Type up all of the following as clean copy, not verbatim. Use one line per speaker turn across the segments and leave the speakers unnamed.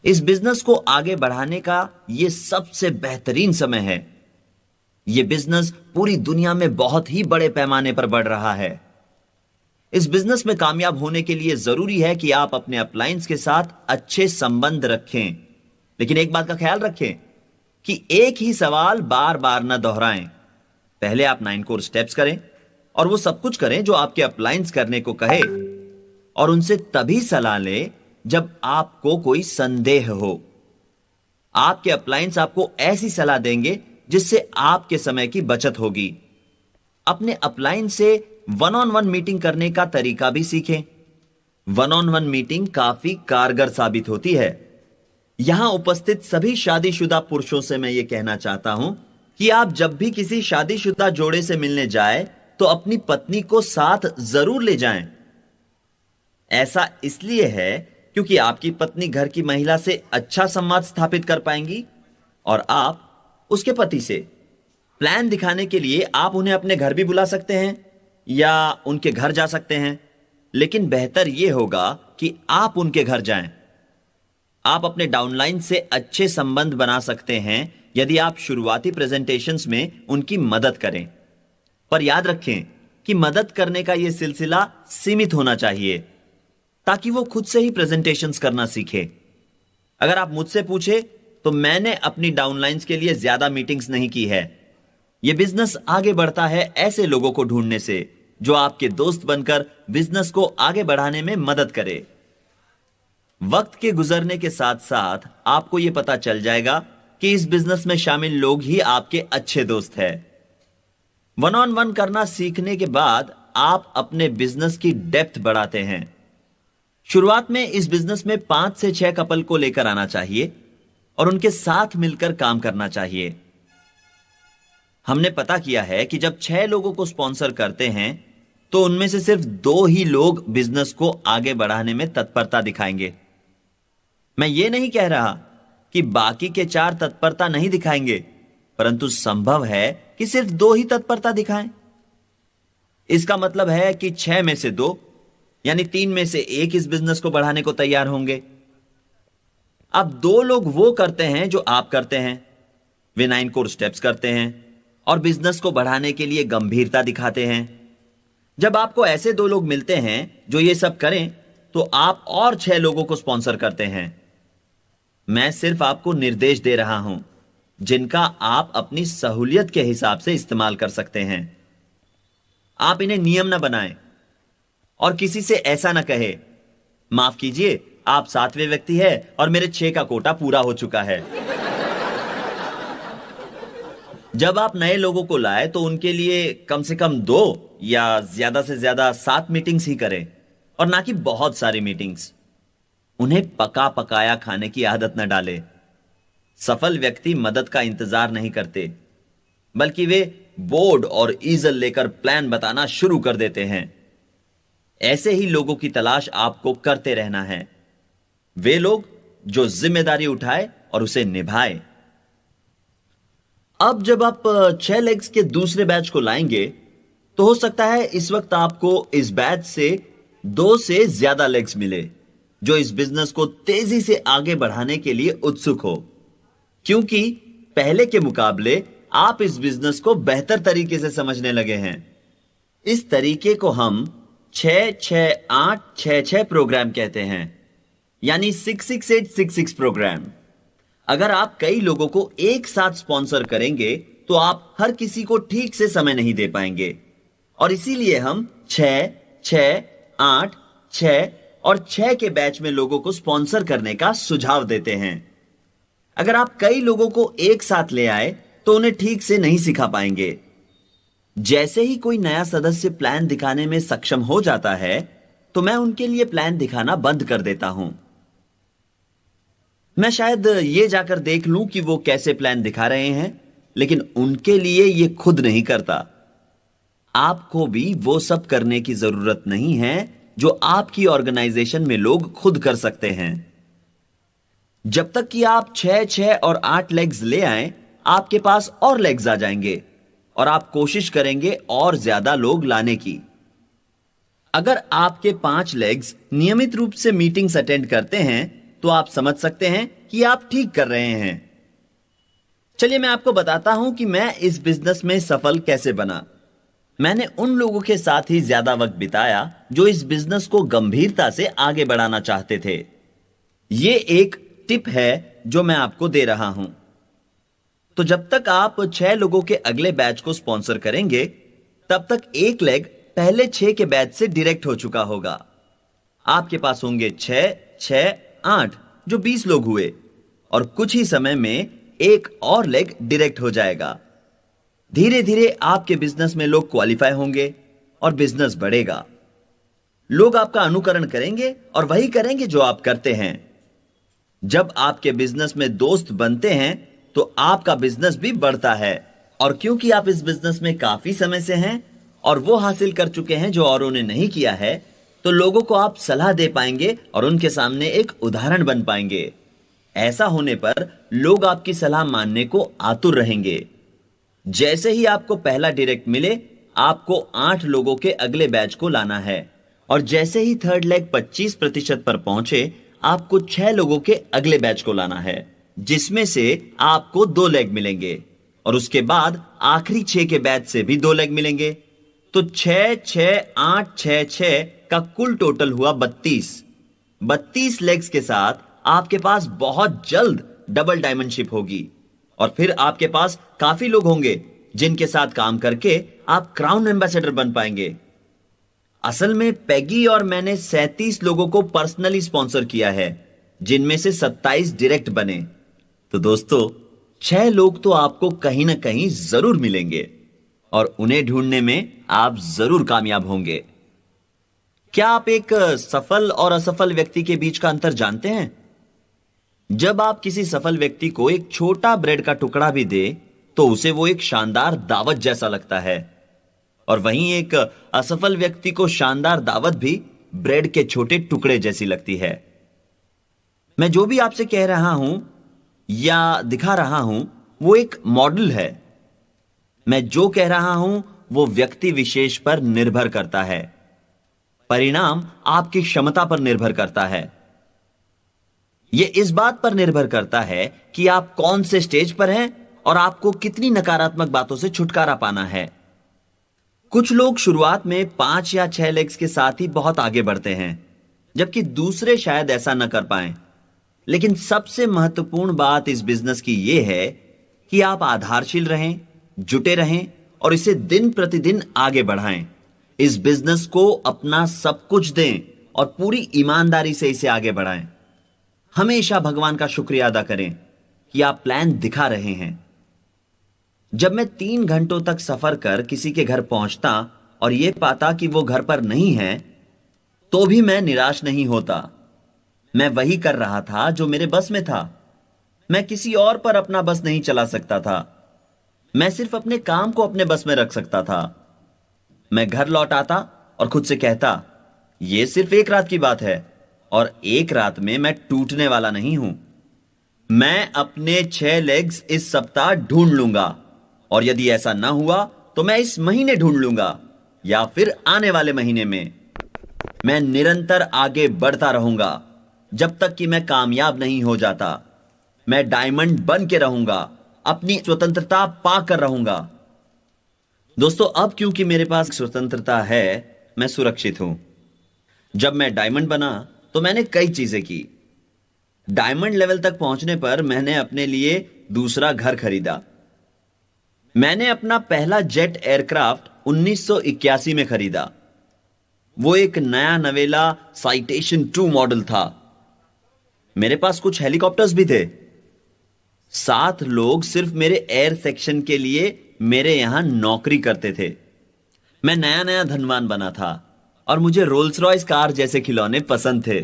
इस बिजनेस को आगे बढ़ाने का यह सबसे बेहतरीन समय है। यह बिजनेस पूरी दुनिया में बहुत ही बड़े पैमाने पर बढ़ रहा है। इस बिजनेस में कामयाब होने के लिए जरूरी है कि आप अपने अपलायंस के साथ अच्छे संबंध रखें, लेकिन एक बात का ख्याल रखें कि एक ही सवाल बार बार न दोहराएं। पहले आप 9 कोर स्टेप्स करें और वो सब कुछ करें जो आपके अपलायंस करने को कहे, और उनसे तभी सलाह लें जब आपको कोई संदेह हो। आपके अपलायंस आपको ऐसी सलाह देंगे जिससे आपके समय की बचत होगी। अपने अपलायंस से वन ऑन वन मीटिंग करने का तरीका भी सीखें। वन ऑन वन मीटिंग काफी कारगर साबित होती है। यहां उपस्थित सभी शादीशुदा पुरुषों से मैं यह कहना चाहता हूं कि आप जब भी किसी शादीशुदा जोड़े से मिलने जाएं तो अपनी पत्नी को साथ जरूर ले जाएं। ऐसा इसलिए है क्योंकि आपकी पत्नी घर की महिला से अच्छा संवाद स्थापित कर पाएंगी और आप उसके पति से। प्लान दिखाने के लिए आप उन्हें अपने घर भी बुला सकते हैं या उनके घर जा सकते हैं, लेकिन बेहतर यह होगा कि आप उनके घर जाएं। आप अपने डाउनलाइन से अच्छे संबंध बना सकते हैं यदि आप शुरुआती प्रेजेंटेशंस में उनकी मदद करें। पर याद रखें कि मदद करने का यह सिलसिला सीमित होना चाहिए ताकि वो खुद से ही प्रेजेंटेशंस करना सीखे। अगर आप मुझसे पूछे तो मैंने अपनी डाउनलाइंस के लिए ज्यादा मीटिंग्स नहीं की है। यह बिजनेस आगे बढ़ता है ऐसे लोगों को ढूंढने से जो आपके दोस्त बनकर बिजनेस को आगे बढ़ाने में मदद करे। वक्त के गुजरने के साथ साथ आपको यह पता चल जाएगा कि इस बिजनेस में शामिल लोग ही आपके अच्छे दोस्त हैं। वन ऑन वन करना सीखने के बाद आप अपने बिजनेस की डेप्थ बढ़ाते हैं। शुरुआत में इस बिजनेस में 5 से 6 कपल को लेकर आना चाहिए और उनके साथ मिलकर काम करना चाहिए। हमने पता किया है कि जब 6 लोगों को स्पॉन्सर करते हैं तो उनमें से सिर्फ 2 ही लोग बिजनेस को आगे बढ़ाने में तत्परता दिखाएंगे। मैं यह नहीं कह रहा कि बाकी के 4 तत्परता नहीं दिखाएंगे, परंतु संभव है कि सिर्फ 2 ही तत्परता दिखाएं। इसका मतलब है कि 6 में से 2 यानी 3 में से 1 इस बिजनेस को बढ़ाने को तैयार होंगे। अब 2 लोग वो करते हैं जो आप करते हैं। वे 9 कोर स्टेप्स करते हैं और बिजनेस को बढ़ाने के लिए गंभीरता दिखाते हैं। जब आपको ऐसे 2 लोग मिलते हैं जो ये सब करें तो आप और 6 लोगों को स्पॉन्सर करते हैं। मैं सिर्फ आपको निर्देश दे रहा हूं जिनका आप अपनी सहूलियत के हिसाब से इस्तेमाल कर सकते हैं। आप इन्हें नियम ना बनाएं और किसी से ऐसा ना कहे, माफ कीजिए आप 7वें व्यक्ति हैं और मेरे 6 का कोटा पूरा हो चुका है। जब आप नए लोगों को लाए तो उनके लिए कम से कम 2 या ज्यादा से ज्यादा 7 मीटिंग्स ही करें और ना कि बहुत सारी मीटिंग्स। उन्हें पका पकाया खाने की आदत न डालें। सफल व्यक्ति मदद का इंतजार नहीं करते, बल्कि वे बोर्ड और ईजल लेकर प्लान बताना शुरू कर देते हैं। ऐसे ही लोगों की तलाश आपको करते रहना है। वे लोग जो जिम्मेदारी उठाए और उसे निभाए। अब जब आप 6 लेग्स के दूसरे बैच को लाएंगे तो हो सकता है इस वक्त आपको इस बैच से 2 से ज्यादा लेग्स मिले जो इस बिजनेस को तेजी से आगे बढ़ाने के लिए उत्सुक हो, क्योंकि पहले के मुकाबले आप इस बिजनेस को बेहतर तरीके से समझने लगे हैं। इस तरीके को हम 6-6-8-6-6 प्रोग्राम कहते हैं, यानी 66866 प्रोग्राम। अगर आप कई लोगों को एक साथ स्पॉन्सर करेंगे तो आप हर किसी को ठीक से समय नहीं दे पाएंगे, और इसीलिए हम 6-6-8-6 और 6 के बैच में लोगों को स्पॉन्सर करने का सुझाव देते हैं। अगर आप कई लोगों को एक साथ ले आए तो उन्हें ठीक से नहीं सिखा पाएंगे। जैसे ही कोई नया सदस्य प्लान दिखाने में सक्षम हो जाता है तो मैं उनके लिए प्लान दिखाना बंद कर देता हूं। मैं शायद ये जाकर देख लूं कि वो कैसे प्लान दिखा रहे हैं, लेकिन उनके लिए ये खुद नहीं करता। आपको भी वो सब करने की जरूरत नहीं है जो आपकी ऑर्गेनाइजेशन में लोग खुद कर सकते हैं। जब तक कि आप 6-6 और 8 लेग्स ले आए, आपके पास और लेग्स आ जाएंगे और आप कोशिश करेंगे और ज्यादा लोग लाने की। अगर आपके 5 लेग्स नियमित रूप से मीटिंग्स अटेंड करते हैं तो आप समझ सकते हैं कि आप ठीक कर रहे हैं। चलिए मैं आपको बताता हूं कि मैं इस बिजनेस में सफल कैसे बना। मैंने उन लोगों के साथ ही ज्यादा वक्त बिताया जो इस बिजनेस को गंभीरता से आगे बढ़ाना चाहते थे। ये एक टिप है जो मैं आपको दे रहा हूं। तो जब तक आप 6 लोगों के अगले बैच को स्पॉन्सर करेंगे, तब तक एक लेग पहले 6 के बैच से डायरेक्ट हो चुका होगा। आपके पास होंगे 6, 6, 8 जो 20 लोग हुए, और कुछ ही समय में एक और लेग डायरेक्ट हो जाएगा। धीरे धीरे आपके बिजनेस में लोग क्वालिफाई होंगे और बिजनेस बढ़ेगा। लोग आपका अनुकरण करेंगे और वही करेंगे जो आप करते हैं। जब आपके बिजनेस में दोस्त बनते हैं तो आपका बिजनेस भी बढ़ता है, और क्योंकि आप इस बिजनेस में काफी समय से हैं और वो हासिल कर चुके हैं जो औरों ने नहीं किया है, तो लोगों को आप सलाह दे पाएंगे और उनके सामने एक उदाहरण बन पाएंगे। ऐसा होने पर लोग आपकी सलाह मानने को आतुर रहेंगे। जैसे ही आपको पहला डायरेक्ट मिले, आपको 8 लोगों के अगले बैच को लाना है, और जैसे ही थर्ड लेग 25% पर पहुंचे, आपको 6 लोगों के अगले बैच को लाना है, जिसमें से आपको 2 लेग मिलेंगे, और उसके बाद आखिरी 6 के बैच से भी 2 लेग मिलेंगे। तो 6, 6, 8, 6, 6 का कुल टोटल हुआ 32 लेग्स के साथ आपके पास बहुत जल्द डबल डायमंडशिप होगी, और फिर आपके पास काफी लोग होंगे जिनके साथ काम करके आप क्राउन एम्बेसडर बन पाएंगे। असल में पैगी और मैंने 37 लोगों को पर्सनली स्पॉन्सर किया है, जिनमें से 27 डायरेक्ट बने। तो दोस्तों, 6 लोग तो आपको कहीं ना कहीं जरूर मिलेंगे, और उन्हें ढूंढने में आप जरूर कामयाब होंगे। क्या आप एक सफल और असफल व्यक्ति के बीच का अंतर जानते हैं? जब आप किसी सफल व्यक्ति को एक छोटा ब्रेड का टुकड़ा भी दे, तो उसे वो एक शानदार दावत जैसा लगता है, और वहीं एक असफल व्यक्ति को शानदार दावत भी ब्रेड के छोटे टुकड़े जैसी लगती है। मैं जो भी आपसे कह रहा हूं या दिखा रहा हूं, वो एक मॉडल है। मैं जो कह रहा हूं वो व्यक्ति विशेष पर निर्भर करता है। परिणाम आपकी क्षमता पर निर्भर करता है। यह इस बात पर निर्भर करता है कि आप कौन से स्टेज पर हैं और आपको कितनी नकारात्मक बातों से छुटकारा पाना है। कुछ लोग शुरुआत में 5 या 6 लेग्स के साथ ही बहुत आगे बढ़ते हैं, जबकि दूसरे शायद ऐसा न कर पाएं। लेकिन सबसे महत्वपूर्ण बात इस बिजनेस की यह है कि आप आधारशील रहें, जुटे रहें और इसे दिन प्रतिदिन आगे बढ़ाएं। इस बिजनेस को अपना सब कुछ दें और पूरी ईमानदारी से इसे आगे बढ़ाएं। हमेशा भगवान का शुक्रिया अदा करें कि आप प्लान दिखा रहे हैं। जब मैं 3 घंटों तक सफर कर किसी के घर पहुंचता और यह पाता कि वो घर पर नहीं है, तो भी मैं निराश नहीं होता। मैं वही कर रहा था जो मेरे बस में था। मैं किसी और पर अपना बस नहीं चला सकता था। मैं सिर्फ अपने काम को अपने बस में रख सकता था। मैं घर लौट आता और खुद से कहता, यह सिर्फ एक रात की बात है, और एक रात में मैं टूटने वाला नहीं हूं। मैं अपने 6 लेग्स इस सप्ताह ढूंढ लूंगा, और यदि ऐसा ना हुआ तो मैं इस महीने ढूंढ लूंगा, या फिर आने वाले महीने में। मैं निरंतर आगे बढ़ता रहूंगा जब तक कि मैं कामयाब नहीं हो जाता। मैं डायमंड बन के रहूंगा, अपनी स्वतंत्रता पाकर रहूंगा। दोस्तों, अब क्योंकि मेरे पास स्वतंत्रता है, मैं सुरक्षित हूं। जब मैं डायमंड बना तो मैंने कई चीजें की। डायमंड लेवल तक पहुंचने पर मैंने अपने लिए दूसरा घर खरीदा। मैंने अपना पहला जेट एयरक्राफ्ट 1981 में खरीदा। वो एक नया नवेला साइटेशन 2 मॉडल था। मेरे पास कुछ हेलीकॉप्टर्स भी थे। 7 लोग सिर्फ मेरे एयर सेक्शन के लिए मेरे यहां नौकरी करते थे। मैं नया नया धनवान बना था और मुझे रोल्स रॉयस कार जैसे खिलौने पसंद थे।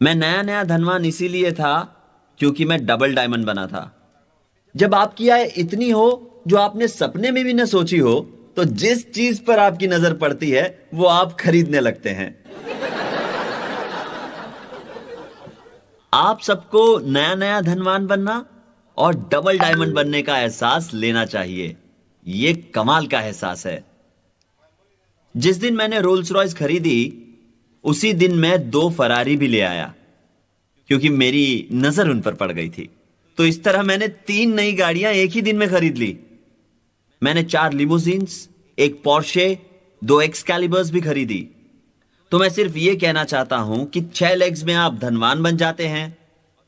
मैं नया नया धनवान इसीलिए था क्योंकि मैं डबल डायमंड बना था। जब आपकी आय इतनी हो जो आपने सपने में भी न सोची हो, तो जिस चीज पर आपकी नजर पड़ती है वो आप खरीदने लगते हैं। आप सबको नया नया धनवान बनना और डबल डायमंड बनने का एहसास लेना चाहिए। यह कमाल का एहसास है। जिस दिन मैंने रोल्स रॉयस खरीदी, उसी दिन मैं 2 फरारी भी ले आया क्योंकि मेरी नजर उन पर पड़ गई थी। तो इस तरह मैंने 3 नई गाड़ियां एक ही दिन में खरीद ली। मैंने 4 लिमोजीन्स, एक पोर्शे, 2 एक्सकैलिबर्स भी खरीदी। तो मैं सिर्फ यह कहना चाहता हूं कि 6 लेग्स में आप धनवान बन जाते हैं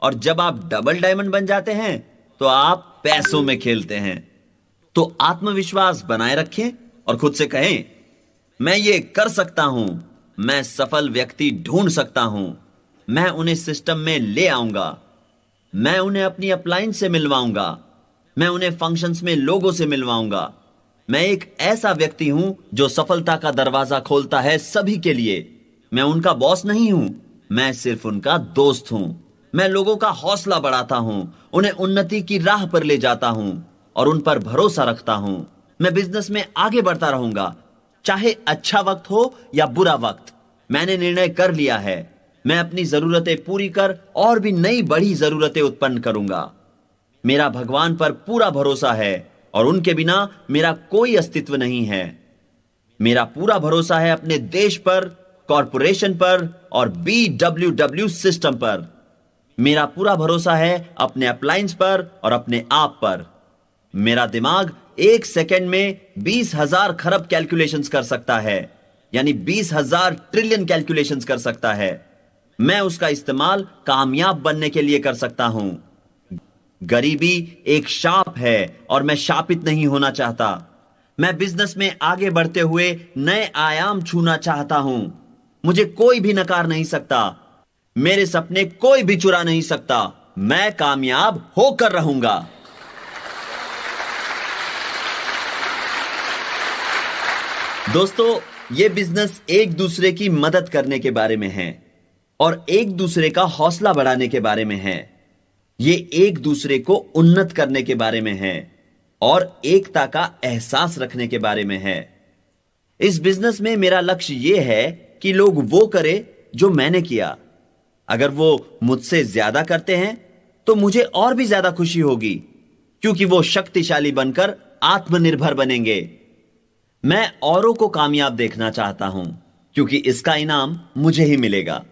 और जब आप डबल डायमंड बन जाते हैं तो आप पैसों में खेलते हैं। तो आत्मविश्वास बनाए रखें और खुद से कहें, मैं ये कर सकता हूं, मैं सफल व्यक्ति ढूंढ सकता हूं, मैं उन्हें सिस्टम में ले आऊंगा, मैं उन्हें अपनी अपलाइन से मिलवाऊंगा, मैं उन्हें फंक्शंस में लोगों से मिलवाऊंगा। मैं एक ऐसा व्यक्ति हूं जो सफलता का दरवाजा खोलता है सभी के लिए। मैं उनका बॉस नहीं हूं, मैं सिर्फ उनका दोस्त हूं। मैं लोगों का हौसला बढ़ाता हूं, उन्हें उन्नति की राह पर ले जाता हूं और उन पर भरोसा रखता हूं। मैं बिजनेस में आगे बढ़ता रहूंगा, चाहे अच्छा वक्त हो या बुरा वक्त। मैंने निर्णय कर लिया है, मैं अपनी जरूरतें पूरी कर और भी नई बड़ी जरूरतें उत्पन्न करूंगा। मेरा भगवान पर पूरा भरोसा है और उनके बिना मेरा कोई अस्तित्व नहीं है। मेरा पूरा भरोसा है अपने देश पर, कॉरपोरेशन पर और BWW सिस्टम पर। मेरा पूरा भरोसा है अपने अप्लायंस पर और अपने आप पर। मेरा दिमाग 1 सेकेंड में 20,000 खरब कैलकुलेशंस कर सकता है, यानी 20,000 ट्रिलियन कैलकुलेशंस कर सकता है। मैं उसका इस्तेमाल कामयाब बनने के लिए कर सकता हूं। गरीबी एक शाप है और मैं शापित नहीं होना चाहता। मैं बिजनेस में आगे बढ़ते हुए नए आयाम छूना चाहता हूं। मुझे कोई भी नकार नहीं सकता, मेरे सपने कोई भी चुरा नहीं सकता। मैं कामयाब होकर रहूंगा। दोस्तों, ये बिजनेस एक दूसरे की मदद करने के बारे में है और एक दूसरे का हौसला बढ़ाने के बारे में है। ये एक दूसरे को उन्नत करने के बारे में है और एकता का एहसास रखने के बारे में है। इस बिजनेस में मेरा लक्ष्य यह है कि लोग वो करें जो मैंने किया। अगर वो मुझसे ज्यादा करते हैं तो मुझे और भी ज्यादा खुशी होगी, क्योंकि वो शक्तिशाली बनकर आत्मनिर्भर बनेंगे। मैं औरों को कामयाब देखना चाहता हूं, क्योंकि इसका इनाम मुझे ही मिलेगा।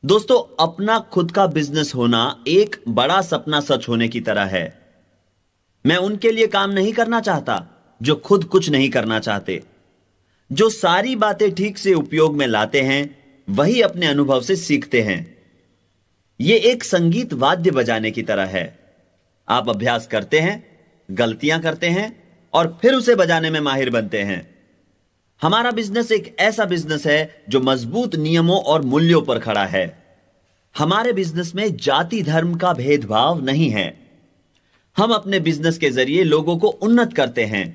दोस्तों, अपना खुद का बिजनेस होना एक बड़ा सपना सच होने की तरह है। मैं उनके लिए काम नहीं करना चाहता जो खुद कुछ नहीं करना चाहते। जो सारी बातें ठीक से उपयोग में लाते हैं वही अपने अनुभव से सीखते हैं। यह एक संगीत वाद्य बजाने की तरह है। आप अभ्यास करते हैं, गलतियां करते हैं और फिर उसे बजाने में माहिर बनते हैं। हमारा बिजनेस एक ऐसा बिजनेस है जो मजबूत नियमों और मूल्यों पर खड़ा है। हमारे बिजनेस में जाति धर्म का भेदभाव नहीं है। हम अपने बिजनेस के जरिए लोगों को उन्नत करते हैं।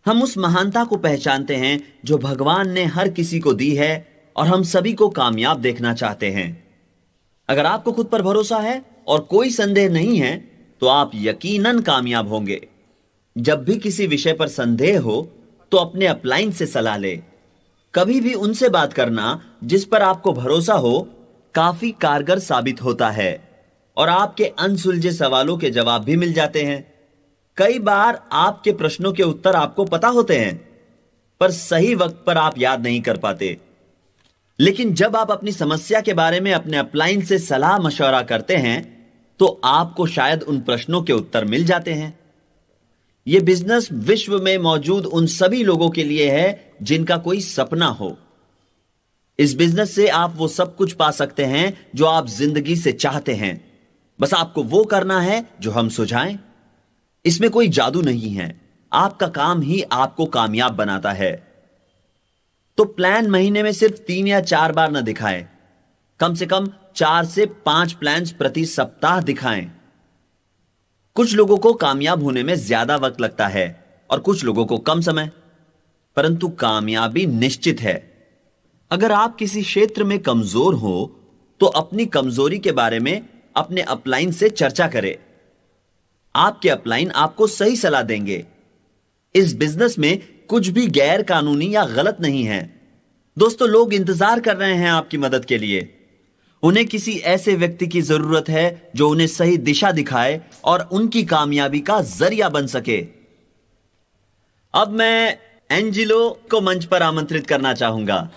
हम उस महानता को पहचानते हैं जो भगवान ने हर किसी को दी है और हम सभी को कामयाब देखना चाहते हैं। अगर आपको खुद पर भरोसा है और कोई संदेह नहीं है तो आप यकीनन कामयाब होंगे। जब भी किसी विषय पर संदेह हो तो अपने अपलाइन से सलाह ले। कभी भी उनसे बात करना जिस पर आपको भरोसा हो काफी कारगर साबित होता है और आपके अनसुलझे सवालों के जवाब भी मिल जाते हैं। कई बार आपके प्रश्नों के उत्तर आपको पता होते हैं, पर सही वक्त पर आप याद नहीं कर पाते। लेकिन जब आप अपनी समस्या के बारे में अपने अपलाइन से सलाह मशवरा करते हैं तो आपको शायद उन प्रश्नों के उत्तर मिल जाते हैं। यह बिजनेस विश्व में मौजूद उन सभी लोगों के लिए है जिनका कोई सपना हो। इस बिजनेस से आप वो सब कुछ पा सकते हैं जो आप जिंदगी से चाहते हैं। बस आपको वो करना है जो हम सुझाएं। इसमें कोई जादू नहीं है, आपका काम ही आपको कामयाब बनाता है। तो प्लान महीने में सिर्फ 3 या 4 बार न दिखाएं, कम से कम 4 से 5 प्लान्स प्रति सप्ताह दिखाएं। कुछ लोगों को कामयाब होने में ज्यादा वक्त लगता है और कुछ लोगों को कम समय, परंतु कामयाबी निश्चित है। अगर आप किसी क्षेत्र में कमजोर हो तो अपनी कमजोरी के बारे में अपने अपलाइन से चर्चा करें। आपके अपलाइन आपको सही सलाह देंगे। इस बिजनेस में कुछ भी गैर कानूनी या गलत नहीं है। दोस्तों, लोग इंतजार कर रहे हैं आपकी मदद के लिए। उन्हें किसी ऐसे व्यक्ति की जरूरत है जो उन्हें सही दिशा दिखाए और उनकी कामयाबी का जरिया बन सके। अब मैं एंजिलो को मंच पर आमंत्रित करना चाहूंगा।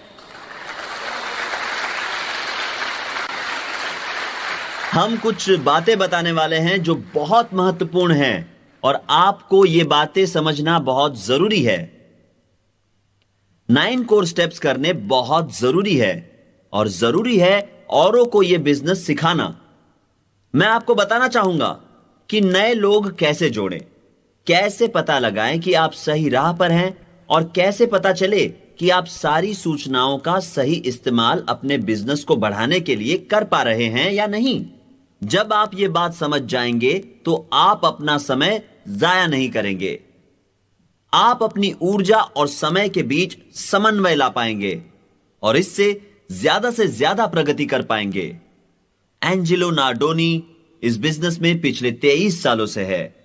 हम कुछ बातें बताने वाले हैं जो बहुत महत्वपूर्ण हैं और आपको ये बातें समझना बहुत जरूरी है। 9 कोर स्टेप्स करने बहुत जरूरी है और जरूरी है औरों को यह बिजनेस सिखाना। मैं आपको बताना चाहूंगा कि नए लोग कैसे जोड़ें, कैसे पता लगाएं कि आप सही राह पर हैं और कैसे पता चले कि आप सारी सूचनाओं का सही इस्तेमाल अपने बिजनेस को बढ़ाने के लिए कर पा रहे हैं या नहीं। जब आप ये बात समझ जाएंगे तो आप अपना समय जाया नहीं करेंगे। आप अपनी ऊर्जा और समय के बीच समन्वय ला पाएंगे और इससे ज्यादा से ज्यादा प्रगति कर पाएंगे। एंजेलो नार्डोनी इस बिजनेस में पिछले 23 सालों से है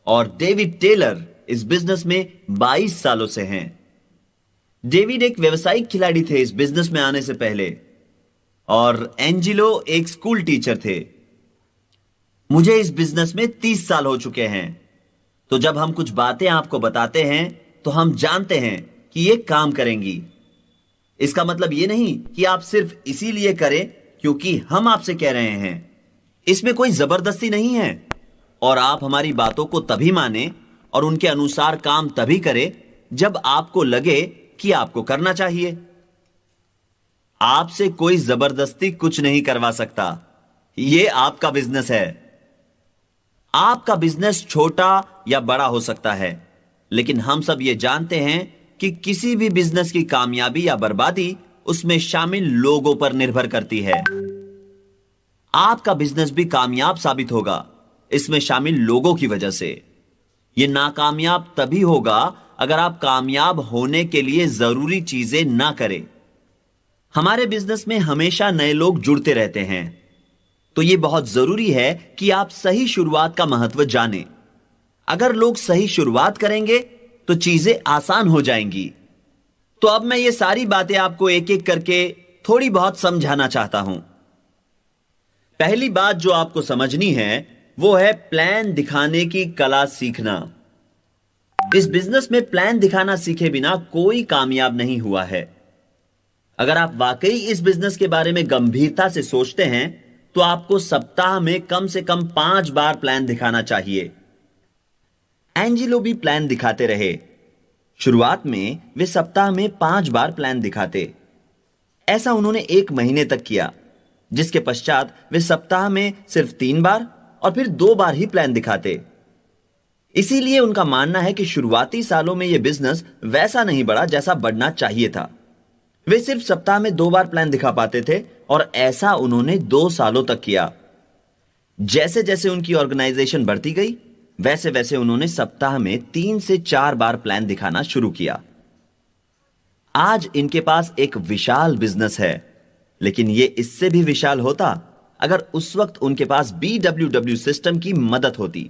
और डेविड टेलर इस बिजनेस में 22 सालों से हैं। डेविड एक व्यावसायिक खिलाड़ी थे इस बिजनेस में आने से पहले और एंजेलो एक स्कूल टीचर थे। मुझे इस बिजनेस में 30 साल हो चुके हैं, तो जब हम कुछ बातें आपको बताते हैं तो हम जानते हैं कि ये काम करेंगी। इसका मतलब ये नहीं कि आप सिर्फ इसीलिए करें क्योंकि हम आपसे कह रहे हैं। इसमें कोई जबरदस्ती नहीं है और आप हमारी बातों को तभी माने और उनके अनुसार काम तभी करें जब आपको लगे कि आपको करना चाहिए। आपसे कोई जबरदस्ती कुछ नहीं करवा सकता। यह आपका बिजनेस है। आपका बिजनेस छोटा या बड़ा हो सकता है, लेकिन हम सब यह जानते हैं कि किसी भी बिजनेस की कामयाबी या बर्बादी उसमें शामिल लोगों पर निर्भर करती है। आपका बिजनेस भी कामयाब साबित होगा इसमें शामिल लोगों की वजह से। यह नाकामयाब तभी होगा अगर आप कामयाब होने के लिए जरूरी चीजें ना करें। हमारे बिजनेस में हमेशा नए लोग जुड़ते रहते हैं, तो यह बहुत जरूरी है कि आप सही शुरुआत का महत्व जानें। अगर लोग सही शुरुआत करेंगे तो चीजें आसान हो जाएंगी। तो अब मैं ये सारी बातें आपको एक एक करके थोड़ी बहुत समझाना चाहता हूं। पहली बात जो आपको समझनी है वो है प्लान दिखाने की कला सीखना। इस बिजनेस में प्लान दिखाना सीखे बिना कोई कामयाब नहीं हुआ है। अगर आप वाकई इस बिजनेस के बारे में गंभीरता से सोचते हैं तो आपको सप्ताह में कम से कम 5 बार प्लान दिखाना चाहिए। एंजेलो भी प्लान दिखाते रहे। शुरुआत में वे सप्ताह में 5 बार प्लान दिखाते। ऐसा उन्होंने 1 महीने तक किया, जिसके पश्चात वे सप्ताह में सिर्फ 3 बार और फिर 2 बार ही प्लान दिखाते। इसीलिए उनका मानना है कि शुरुआती सालों में यह बिजनेस वैसा नहीं बढ़ा जैसा बढ़ना चाहिए था। वे सिर्फ सप्ताह में 2 बार प्लान दिखा पाते थे और ऐसा उन्होंने 2 सालों तक किया। जैसे जैसे उनकी ऑर्गेनाइजेशन बढ़ती गई, वैसे वैसे उन्होंने सप्ताह में 3 से 4 बार प्लान दिखाना शुरू किया। आज इनके पास एक विशाल बिजनेस है, लेकिन यह इससे भी विशाल होता अगर उस वक्त उनके पास BWW सिस्टम की मदद होती।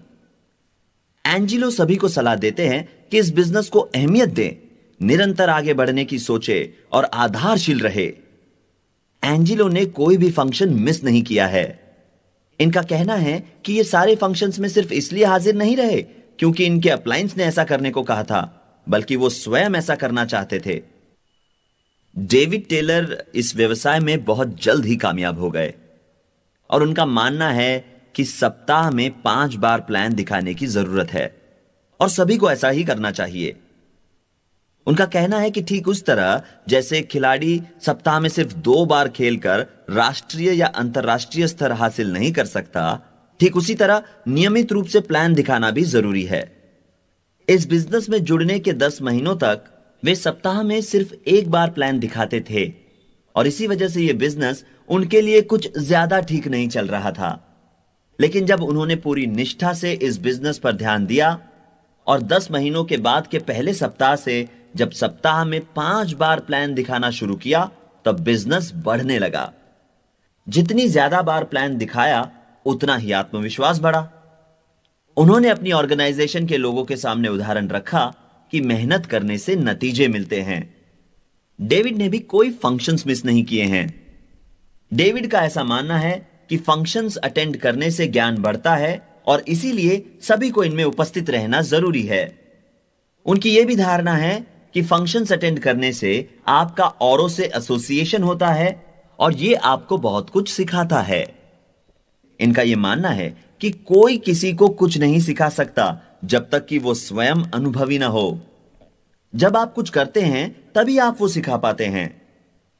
एंजेलो सभी को सलाह देते हैं कि इस बिजनेस को अहमियत दें, निरंतर आगे बढ़ने की सोचे और आधारशील रहे। एंजेलो ने कोई भी फंक्शन मिस नहीं किया है। इनका कहना है कि ये सारे फंक्शंस में सिर्फ इसलिए हाजिर नहीं रहे क्योंकि इनके अपलायंस ने ऐसा करने को कहा था, बल्कि वो स्वयं ऐसा करना चाहते थे। डेविड टेलर इस व्यवसाय में बहुत जल्द ही कामयाब हो गए और उनका मानना है कि सप्ताह में 5 बार प्लान दिखाने की जरूरत है और सभी को ऐसा ही करना चाहिए। उनका कहना है कि ठीक उस तरह जैसे खिलाड़ी सप्ताह में सिर्फ 2 बार खेलकर राष्ट्रीय या अंतर्राष्ट्रीय स्तर हासिल नहीं कर सकता, ठीक उसी तरह नियमित रूप से प्लान दिखाना भी जरूरी है। इस बिजनेस में जुड़ने के 10 महीनों तक वे सप्ताह में सिर्फ 1 बार प्लान दिखाते थे और इसी वजह से यह बिजनेस उनके लिए कुछ ज्यादा ठीक नहीं चल रहा था। लेकिन जब उन्होंने पूरी निष्ठा से इस बिजनेस पर ध्यान दिया और 10 महीनों के बाद के पहले सप्ताह से जब सप्ताह में 5 बार प्लान दिखाना शुरू किया, तब बिजनेस बढ़ने लगा। जितनी ज्यादा बार प्लान दिखाया, उतना ही आत्मविश्वास बढ़ा। उन्होंने अपनी ऑर्गेनाइजेशन के लोगों के सामने उदाहरण रखा कि मेहनत करने से नतीजे मिलते हैं। डेविड ने भी कोई फंक्शंस मिस नहीं किए हैं। डेविड का ऐसा मानना है कि फंक्शंस अटेंड करने से ज्ञान बढ़ता है और इसीलिए सभी को इनमें उपस्थित रहना जरूरी है। उनकी यह भी धारणा है कि फंक्शंस अटेंड करने से आपका औरों से एसोसिएशन होता है और यह आपको बहुत कुछ सिखाता है। इनका यह मानना है कि कोई किसी को कुछ नहीं सिखा सकता जब तक कि वो स्वयं अनुभवी ना हो। जब आप कुछ करते हैं तभी आप वो सिखा पाते हैं।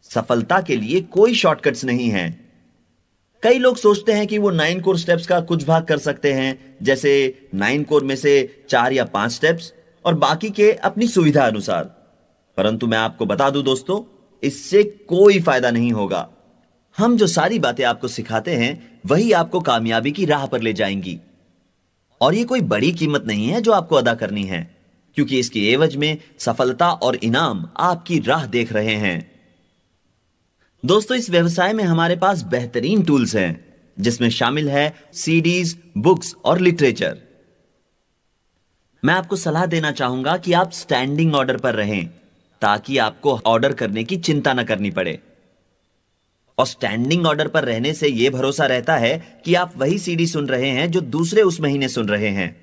सफलता के लिए कोई शॉर्टकट्स नहीं है। कई लोग सोचते हैं कि वो 9 कोर स्टेप्स का कुछ भाग कर सकते हैं, जैसे 9 कोर में से 4 या 5 स्टेप्स, और बाकी के अपनी सुविधा अनुसार। परंतु मैं आपको बता दूं दोस्तों, इससे कोई फायदा नहीं होगा। हम जो सारी बातें आपको सिखाते हैं वही आपको कामयाबी की राह पर ले जाएंगी, और ये कोई बड़ी कीमत नहीं है जो आपको अदा करनी है, क्योंकि इसकी एवज में सफलता और इनाम आपकी राह देख रहे हैं। दोस्तों, इस व्यवसाय में हमारे पास बेहतरीन टूल्स हैं, जिसमें शामिल है सीडीज, बुक्स और लिटरेचर। मैं आपको सलाह देना चाहूंगा कि आप स्टैंडिंग ऑर्डर पर रहें, ताकि आपको ऑर्डर करने की चिंता न करनी पड़े। और स्टैंडिंग ऑर्डर पर रहने से यह भरोसा रहता है कि आप वही सीडी सुन रहे हैं जो दूसरे उस महीने सुन रहे हैं।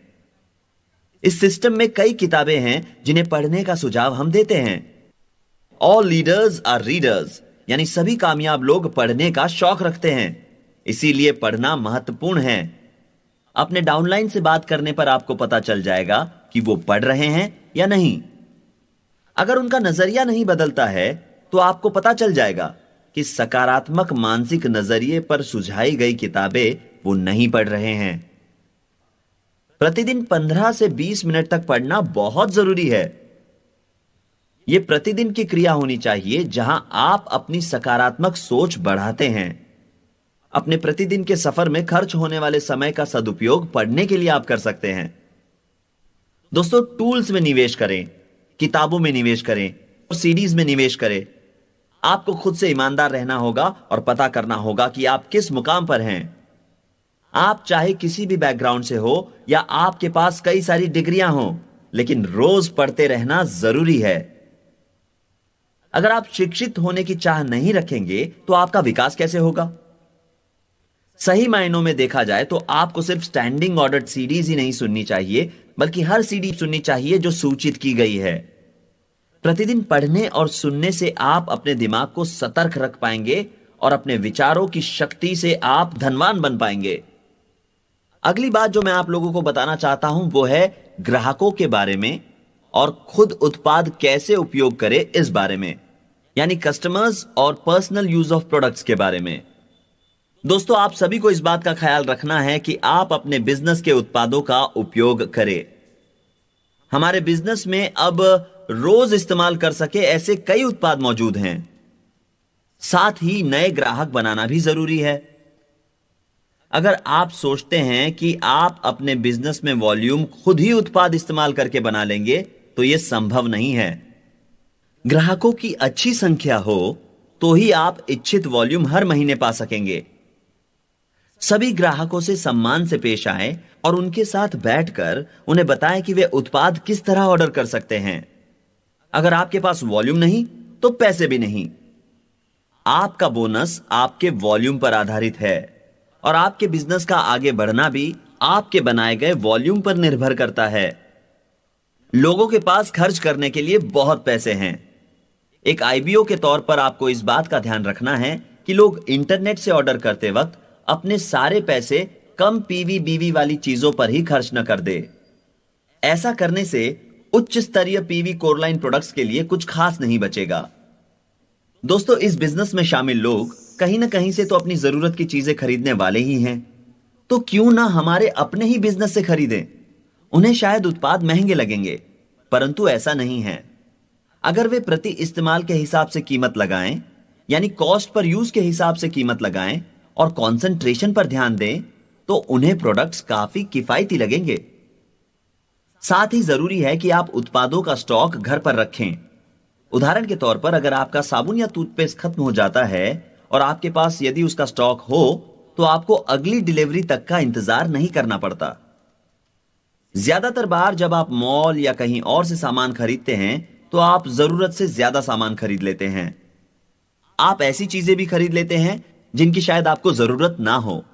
इस सिस्टम में कई किताबें हैं जिन्हें पढ़ने का सुझाव हम देते हैं। ऑल लीडर्स आर रीडर्स, यानी सभी कामयाब लोग पढ़ने का शौक रखते हैं, इसीलिए पढ़ना महत्वपूर्ण है। अपने डाउनलाइन से बात करने पर आपको पता चल जाएगा कि वो पढ़ रहे हैं या नहीं। अगर उनका नजरिया नहीं बदलता है तो आपको पता चल जाएगा कि सकारात्मक मानसिक नजरिए पर सुझाई गई किताबें वो नहीं पढ़ रहे हैं। प्रतिदिन 15 से 20 मिनट तक पढ़ना बहुत जरूरी है। यह प्रतिदिन की क्रिया होनी चाहिए जहां आप अपनी सकारात्मक सोच बढ़ाते हैं। अपने प्रतिदिन के सफर में खर्च होने वाले समय का सदुपयोग पढ़ने के लिए आप कर सकते हैं। दोस्तों, टूल्स में निवेश करें, किताबों में निवेश करें और सीडीज में निवेश करें। आपको खुद से ईमानदार रहना होगा और पता करना होगा कि आप किस मुकाम पर हैं। आप चाहे किसी भी बैकग्राउंड से हो या आपके पास कई सारी डिग्रियां हो, लेकिन रोज पढ़ते रहना जरूरी है। अगर आप शिक्षित होने की चाह नहीं रखेंगे तो आपका विकास कैसे होगा? सही मायनों में देखा जाए तो आपको सिर्फ स्टैंडिंग ऑर्डर सीडीज ही नहीं सुननी चाहिए, बल्कि हर सीडी सुननी चाहिए जो सूचित की गई है। प्रतिदिन पढ़ने और सुनने से आप अपने दिमाग को सतर्क रख पाएंगे और अपने विचारों की शक्ति से आप धनवान बन पाएंगे। अगली बात जो मैं आप लोगों को बताना चाहता हूं वो है ग्राहकों के बारे में और खुद उत्पाद कैसे उपयोग करें इस बारे में, यानी कस्टमर्स और पर्सनल यूज ऑफ प्रोडक्ट्स के बारे में। दोस्तों, आप सभी को इस बात का ख्याल रखना है कि आप अपने बिजनेस के उत्पादों का उपयोग करें। हमारे बिजनेस में अब रोज इस्तेमाल कर सके ऐसे कई उत्पाद मौजूद हैं। साथ ही नए ग्राहक बनाना भी जरूरी है। अगर आप सोचते हैं कि आप अपने बिजनेस में वॉल्यूम खुद ही उत्पाद इस्तेमाल करके बना लेंगे तो यह संभव नहीं है। ग्राहकों की अच्छी संख्या हो तो ही आप इच्छित वॉल्यूम हर महीने पा सकेंगे। सभी ग्राहकों से सम्मान से पेश आए और उनके साथ बैठकर उन्हें बताएं कि वे उत्पाद किस तरह ऑर्डर कर सकते हैं। अगर आपके पास वॉल्यूम नहीं तो पैसे भी नहीं। आपका बोनस आपके वॉल्यूम पर आधारित है और आपके बिजनेस का आगे बढ़ना भी आपके बनाए गए वॉल्यूम पर निर्भर करता है। लोगों के पास खर्च करने के लिए बहुत पैसे हैं। एक आईबीओ के तौर पर आपको इस बात का ध्यान रखना है कि लोग इंटरनेट से ऑर्डर करते वक्त अपने सारे पैसे कम पीवी बीवी वाली चीजों पर ही खर्च न कर दे। ऐसा करने से उच्च स्तरीय पीवी कोरलाइन प्रोडक्ट्स के लिए कुछ खास नहीं बचेगा। दोस्तों, इस बिजनेस में शामिल लोग कहीं ना कहीं से तो अपनी जरूरत की चीजें खरीदने वाले ही हैं, तो क्यों ना हमारे अपने ही बिजनेस से खरीदें। उन्हें शायद उत्पाद महंगे लगेंगे, परंतु ऐसा नहीं है। अगर वे प्रति इस्तेमाल के हिसाब से कीमत लगाएं, यानी कॉस्ट पर यूज के हिसाब से कीमत लगाएं और कंसंट्रेशन पर ध्यान दें, तो उन्हें प्रोडक्ट्स काफी किफायती लगेंगे। साथ ही जरूरी है कि आप उत्पादों का स्टॉक घर पर रखें। उदाहरण के तौर पर, अगर आपका साबुन या टूथपेस्ट खत्म हो जाता है और आपके पास यदि उसका स्टॉक हो तो आपको अगली डिलीवरी तक का इंतजार नहीं करना पड़ता। ज्यादातर बार जब आप मॉल या कहीं और से सामान खरीदते हैं तो आप जरूरत से ज्यादा सामान खरीद लेते हैं। आप ऐसी चीजें भी खरीद लेते हैं जिनकी शायद आपको जरूरत ना हो,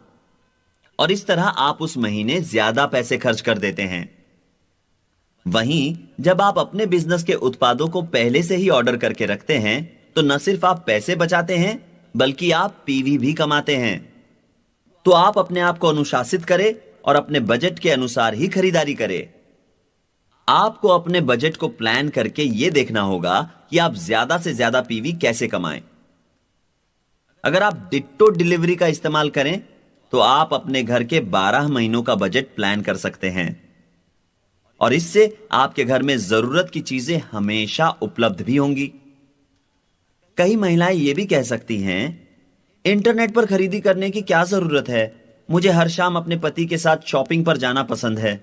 और इस तरह आप उस महीने ज्यादा पैसे खर्च कर देते हैं। वहीं जब आप अपने बिजनेस के उत्पादों को पहले से ही ऑर्डर करके रखते हैं तो न सिर्फ आप पैसे बचाते हैं बल्कि आप पीवी भी कमाते हैं। तो आप अपने आप को अनुशासित करें और अपने बजट के अनुसार ही खरीदारी करें। आपको अपने बजट को प्लान करके यह देखना होगा कि आप ज्यादा से ज्यादा पीवी कैसे कमाएं। अगर आप डिट्टो डिलीवरी का इस्तेमाल करें तो आप अपने घर के 12 महीनों का बजट प्लान कर सकते हैं और इससे आपके घर में जरूरत की चीजें हमेशा उपलब्ध भी होंगी। कई महिलाएं यह भी कह सकती हैं, इंटरनेट पर खरीदी करने की क्या जरूरत है, मुझे हर शाम अपने पति के साथ शॉपिंग पर जाना पसंद है।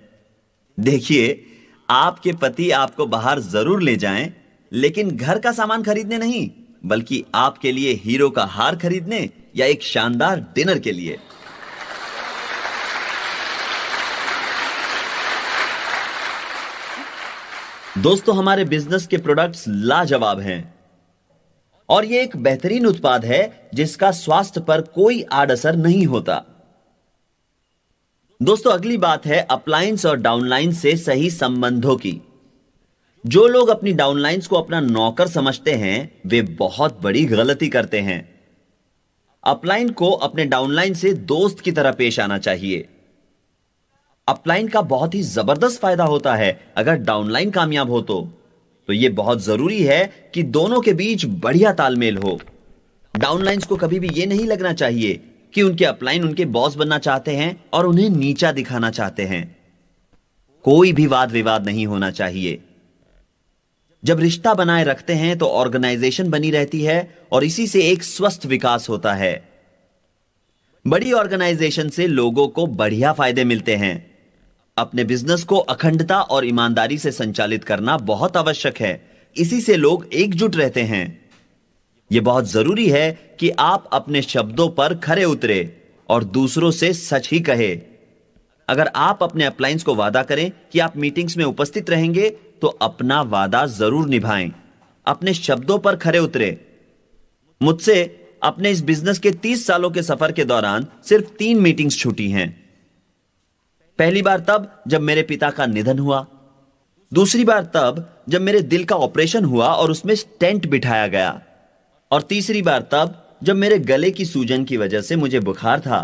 देखिए, आपके पति आपको बाहर जरूर ले जाएं, लेकिन घर का सामान खरीदने नहीं, बल्कि आपके लिए हीरो का हार खरीदने या एक शानदार डिनर के लिए। दोस्तों, हमारे बिजनेस के प्रोडक्ट्स लाजवाब हैं और यह एक बेहतरीन उत्पाद है जिसका स्वास्थ्य पर कोई आड़असर नहीं होता। दोस्तों, अगली बात है अपलायंस और डाउनलाइन से सही संबंधों की। जो लोग अपनी डाउनलाइंस को अपना नौकर समझते हैं, वे बहुत बड़ी गलती करते हैं। अपलाइन को अपने डाउनलाइन से दोस्त की तरह पेश आना चाहिए। अपलाइन का बहुत ही जबरदस्त फायदा होता है अगर डाउनलाइन कामयाब हो तो यह बहुत जरूरी है कि दोनों के बीच बढ़िया तालमेल हो। डाउनलाइंस को कभी भी यह नहीं लगना चाहिए कि उनके अपलाइन उनके बॉस बनना चाहते हैं और उन्हें नीचा दिखाना चाहते हैं। कोई भी वाद विवाद नहीं होना चाहिए। जब रिश्ता बनाए रखते हैं तो ऑर्गेनाइजेशन बनी रहती है और इसी से एक स्वस्थ विकास होता है। बड़ी ऑर्गेनाइजेशन से लोगों को बढ़िया फायदे मिलते हैं। अपने बिजनेस को अखंडता और ईमानदारी से संचालित करना बहुत आवश्यक है। इसी से लोग एकजुट रहते हैं। यह बहुत जरूरी है कि आप अपने शब्दों पर खरे उतरे और दूसरों से सच ही कहे। अगर आप अपने अपलायंस को वादा करें कि आप मीटिंग्स में उपस्थित रहेंगे तो अपना वादा जरूर निभाएं। अपने शब्दों पर खरे उतरे। मुझसे अपने इस बिजनेस के 30 सालों के सफर के दौरान सिर्फ 3 मीटिंग्स छूटी हैं। पहली बार तब जब मेरे पिता का निधन हुआ, दूसरी बार तब जब मेरे दिल का ऑपरेशन हुआ और उसमें स्टेंट बिठाया गया, और तीसरी बार तब जब मेरे गले की सूजन की वजह से मुझे बुखार था।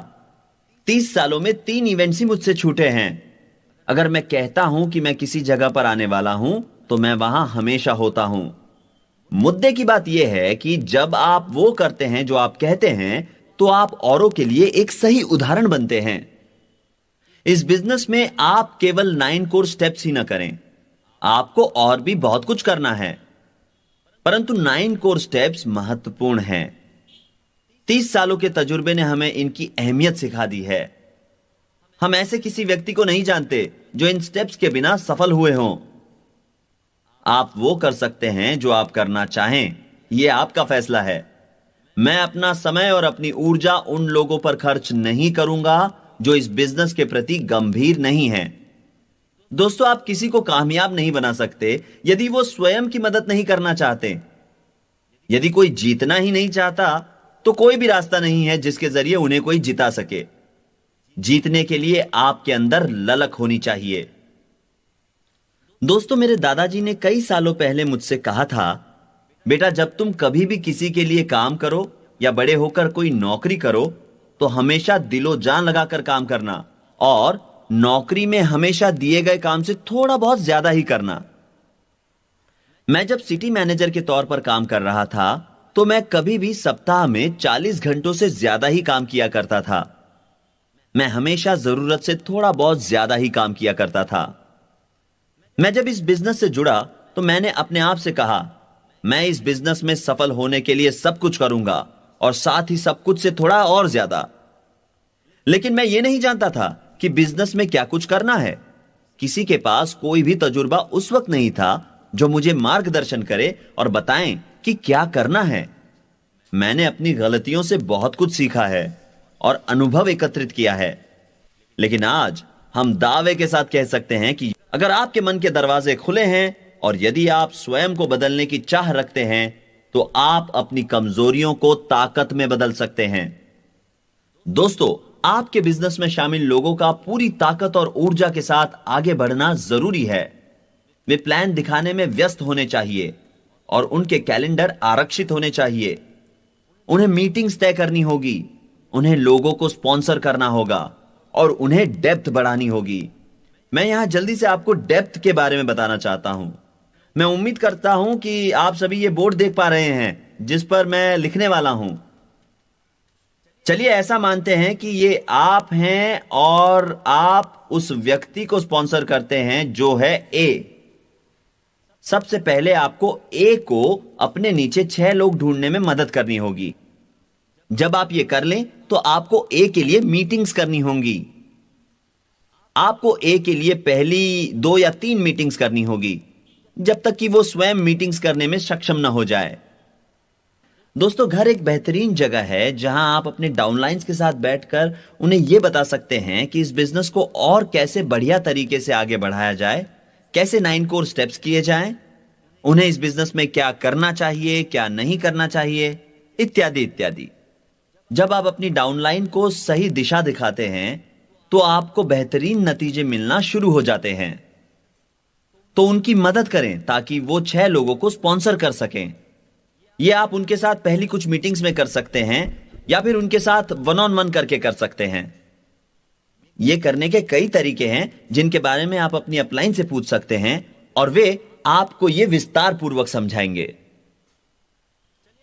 30 सालों में 3 इवेंट्स ही मुझसे छूटे हैं। अगर मैं कहता हूं कि मैं किसी जगह पर आने वाला हूं तो मैं वहां हमेशा होता हूं। मुद्दे की बात यह है कि जब आप वो करते हैं जो आप कहते हैं तो आप औरों के लिए एक सही उदाहरण बनते हैं। इस बिजनेस में आप केवल 9 कोर स्टेप्स ही ना करें, आपको और भी बहुत कुछ करना है, परंतु 9 कोर स्टेप्स महत्वपूर्ण हैं। 30 सालों के तजुर्बे ने हमें इनकी अहमियत सिखा दी है। हम ऐसे किसी व्यक्ति को नहीं जानते जो इन स्टेप्स के बिना सफल हुए हों। आप वो कर सकते हैं जो आप करना चाहें, यह आपका फैसला है। मैं अपना समय और अपनी ऊर्जा उन लोगों पर खर्च नहीं करूंगा जो इस बिजनेस के प्रति गंभीर नहीं हैं। दोस्तों, आप किसी को कामयाब नहीं बना सकते यदि वो स्वयं की मदद नहीं करना चाहते। यदि कोई जीतना ही नहीं चाहता तो कोई भी रास्ता नहीं है जिसके जरिए उन्हें कोई जिता सके। जीतने के लिए आपके अंदर ललक होनी चाहिए। दोस्तों, मेरे दादाजी ने कई सालों पहले मुझसे कहा था, बेटा, जब तुम कभी भी किसी के लिए काम करो या बड़े होकर कोई नौकरी करो तो हमेशा दिलो जान लगाकर काम करना और नौकरी में हमेशा दिए गए काम से थोड़ा बहुत ज्यादा ही करना। मैं जब सिटी मैनेजर के तौर पर काम कर रहा था तो मैं कभी भी सप्ताह में 40 घंटों से ज्यादा ही काम किया करता था। मैं हमेशा जरूरत से थोड़ा बहुत ज्यादा ही काम किया करता था। मैं जब इस बिजनेस से जुड़ा तो मैंने अपने आप से कहा, मैं इस बिजनेस में सफल होने के लिए सब कुछ करूंगा और साथ ही सब कुछ से थोड़ा और ज्यादा। लेकिन मैं यह नहीं जानता था कि बिजनेस में क्या कुछ करना है। किसी के पास कोई भी तजुर्बा उस वक्त नहीं था जो मुझे मार्गदर्शन करे और बताएं कि क्या करना है। मैंने अपनी गलतियों से बहुत कुछ सीखा है और अनुभव एकत्रित किया है। लेकिन आज हम दावे के साथ कह सकते हैं कि अगर आपके मन के दरवाजे खुले हैं और यदि आप स्वयं को बदलने की चाह रखते हैं तो आप अपनी कमजोरियों को ताकत में बदल सकते हैं। दोस्तों, आपके बिजनेस में शामिल लोगों का पूरी ताकत और ऊर्जा के साथ आगे बढ़ना जरूरी है। वे प्लान दिखाने में व्यस्त होने चाहिए और उनके कैलेंडर आरक्षित होने चाहिए। उन्हें मीटिंग्स तय करनी होगी, उन्हें लोगों को स्पॉन्सर करना होगा और उन्हें डेप्थ बढ़ानी होगी। मैं यहां जल्दी से आपको डेप्थ के बारे में बताना चाहता हूं। मैं उम्मीद करता हूं कि आप सभी ये बोर्ड देख पा रहे हैं जिस पर मैं लिखने वाला हूं। चलिए ऐसा मानते हैं कि ये आप हैं और आप उस व्यक्ति को स्पॉन्सर करते हैं जो है ए। सबसे पहले आपको ए को अपने नीचे 6 लोग ढूंढने में मदद करनी होगी। जब आप ये कर लें तो आपको ए के लिए मीटिंग्स करनी होंगी। आपको ए के लिए पहली 2 या 3 मीटिंग्स करनी होगी जब तक कि वो स्वयं मीटिंग्स करने में सक्षम न हो जाए। दोस्तों, घर एक बेहतरीन जगह है जहां आप अपने डाउनलाइंस के साथ बैठकर उन्हें यह बता सकते हैं कि इस बिजनेस को और कैसे बढ़िया तरीके से आगे बढ़ाया जाए, कैसे 9 कोर स्टेप्स किए जाएं, उन्हें इस बिजनेस में क्या करना चाहिए, क्या नहीं करना चाहिए, इत्यादि इत्यादि। जब आप अपनी डाउनलाइन को सही दिशा दिखाते हैं तो आपको बेहतरीन नतीजे मिलना शुरू हो जाते हैं। तो उनकी मदद करें ताकि वो 6 लोगों को स्पॉन्सर कर सकें। यह आप उनके साथ पहली कुछ मीटिंग्स में कर सकते हैं या फिर उनके साथ 1-on-1 करके कर सकते हैं। यह करने के कई तरीके हैं जिनके बारे में आप अपनी अपलाइन से पूछ सकते हैं और वे आपको यह विस्तार पूर्वक समझाएंगे।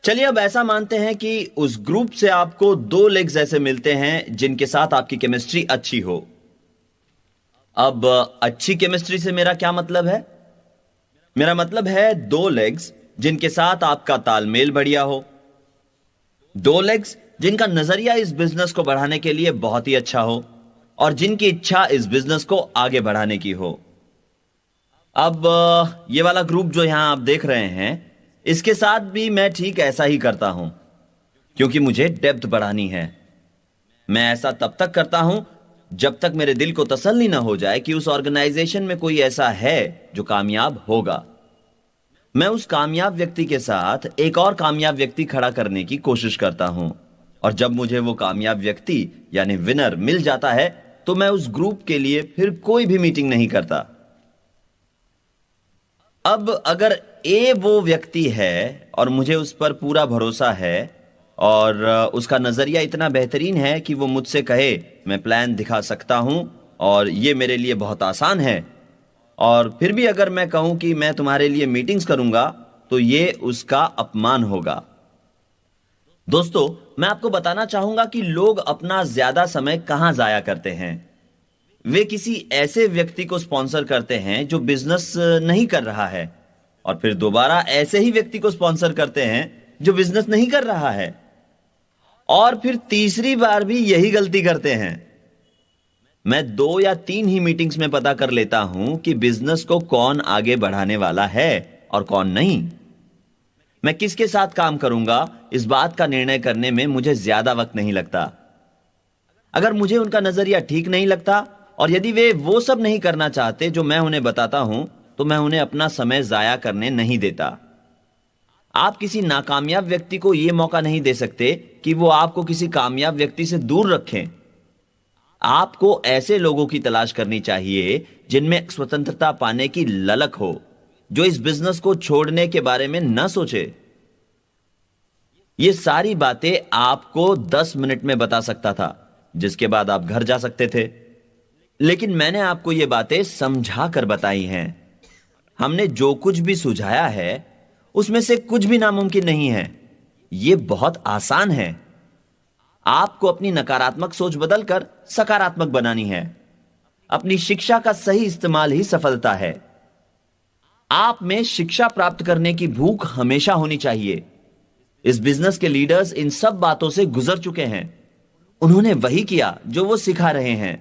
चलिए अब ऐसा मानते हैं कि उस ग्रुप से आपको 2 लेग्स ऐसे मिलते हैं जिनके साथ आपकी केमिस्ट्री अच्छी हो। अब अच्छी केमिस्ट्री से मेरा क्या मतलब है? मेरा मतलब है 2 लेग्स जिनके साथ आपका तालमेल बढ़िया हो, 2 लेग्स जिनका नजरिया इस बिजनेस को बढ़ाने के लिए बहुत ही अच्छा हो और जिनकी इच्छा इस बिजनेस को आगे बढ़ाने की हो। अब ये वाला ग्रुप जो यहां आप देख रहे हैं, इसके साथ भी मैं ठीक ऐसा ही करता हूं क्योंकि मुझे डेप्थ बढ़ानी है। मैं ऐसा तब तक करता हूं जब तक मेरे दिल को तसल्ली ना हो जाए कि उस ऑर्गेनाइजेशन में कोई ऐसा है जो कामयाब होगा। मैं उस कामयाब व्यक्ति के साथ एक और कामयाब व्यक्ति खड़ा करने की कोशिश करता हूं और जब मुझे वो कामयाब व्यक्ति यानी विनर मिल जाता है तो मैं उस ग्रुप के लिए फिर कोई भी मीटिंग नहीं करता। अब अगर ए वो व्यक्ति है और मुझे उस पर पूरा भरोसा है और उसका नजरिया इतना बेहतरीन है कि वो मुझसे कहे मैं प्लान दिखा सकता हूं और ये मेरे लिए बहुत आसान है, और फिर भी अगर मैं कहूं कि मैं तुम्हारे लिए मीटिंग्स करूंगा तो ये उसका अपमान होगा। दोस्तों, मैं आपको बताना चाहूंगा कि लोग अपना ज्यादा समय कहां जाया करते हैं। वे किसी ऐसे व्यक्ति को स्पॉन्सर करते हैं जो बिजनेस नहीं कर रहा है और फिर दोबारा ऐसे ही व्यक्ति को स्पॉन्सर करते हैं जो बिजनेस नहीं कर रहा है और फिर तीसरी बार भी यही गलती करते हैं। मैं 2 या 3 ही मीटिंग्स में पता कर लेता हूं कि बिजनेस को कौन आगे बढ़ाने वाला है और कौन नहीं। मैं किसके साथ काम करूंगा इस बात का निर्णय करने में मुझे ज्यादा वक्त नहीं लगता। अगर मुझे उनका नजरिया ठीक नहीं लगता और यदि वे वो सब नहीं करना चाहते जो मैं उन्हें बताता हूं तो मैं उन्हें अपना समय जाया करने नहीं देता। आप किसी नाकामयाब व्यक्ति को यह मौका नहीं दे सकते कि वो आपको किसी कामयाब व्यक्ति से दूर रखें। आपको ऐसे लोगों की तलाश करनी चाहिए जिनमें स्वतंत्रता पाने की ललक हो, जो इस बिजनेस को छोड़ने के बारे में न सोचे। ये सारी बातें आपको 10 मिनट में बता सकता था, जिसके बाद आप घर जा सकते थे, लेकिन मैंने आपको ये बातें समझा कर बताई हैं। हमने जो कुछ भी सुझाया है उसमें से कुछ भी नामुमकिन नहीं है। यह बहुत आसान है। आपको अपनी नकारात्मक सोच बदलकर सकारात्मक बनानी है। अपनी शिक्षा का सही इस्तेमाल ही सफलता है। आप में शिक्षा प्राप्त करने की भूख हमेशा होनी चाहिए। इस बिजनेस के लीडर्स इन सब बातों से गुजर चुके हैं। उन्होंने वही किया जो वो सिखा रहे हैं।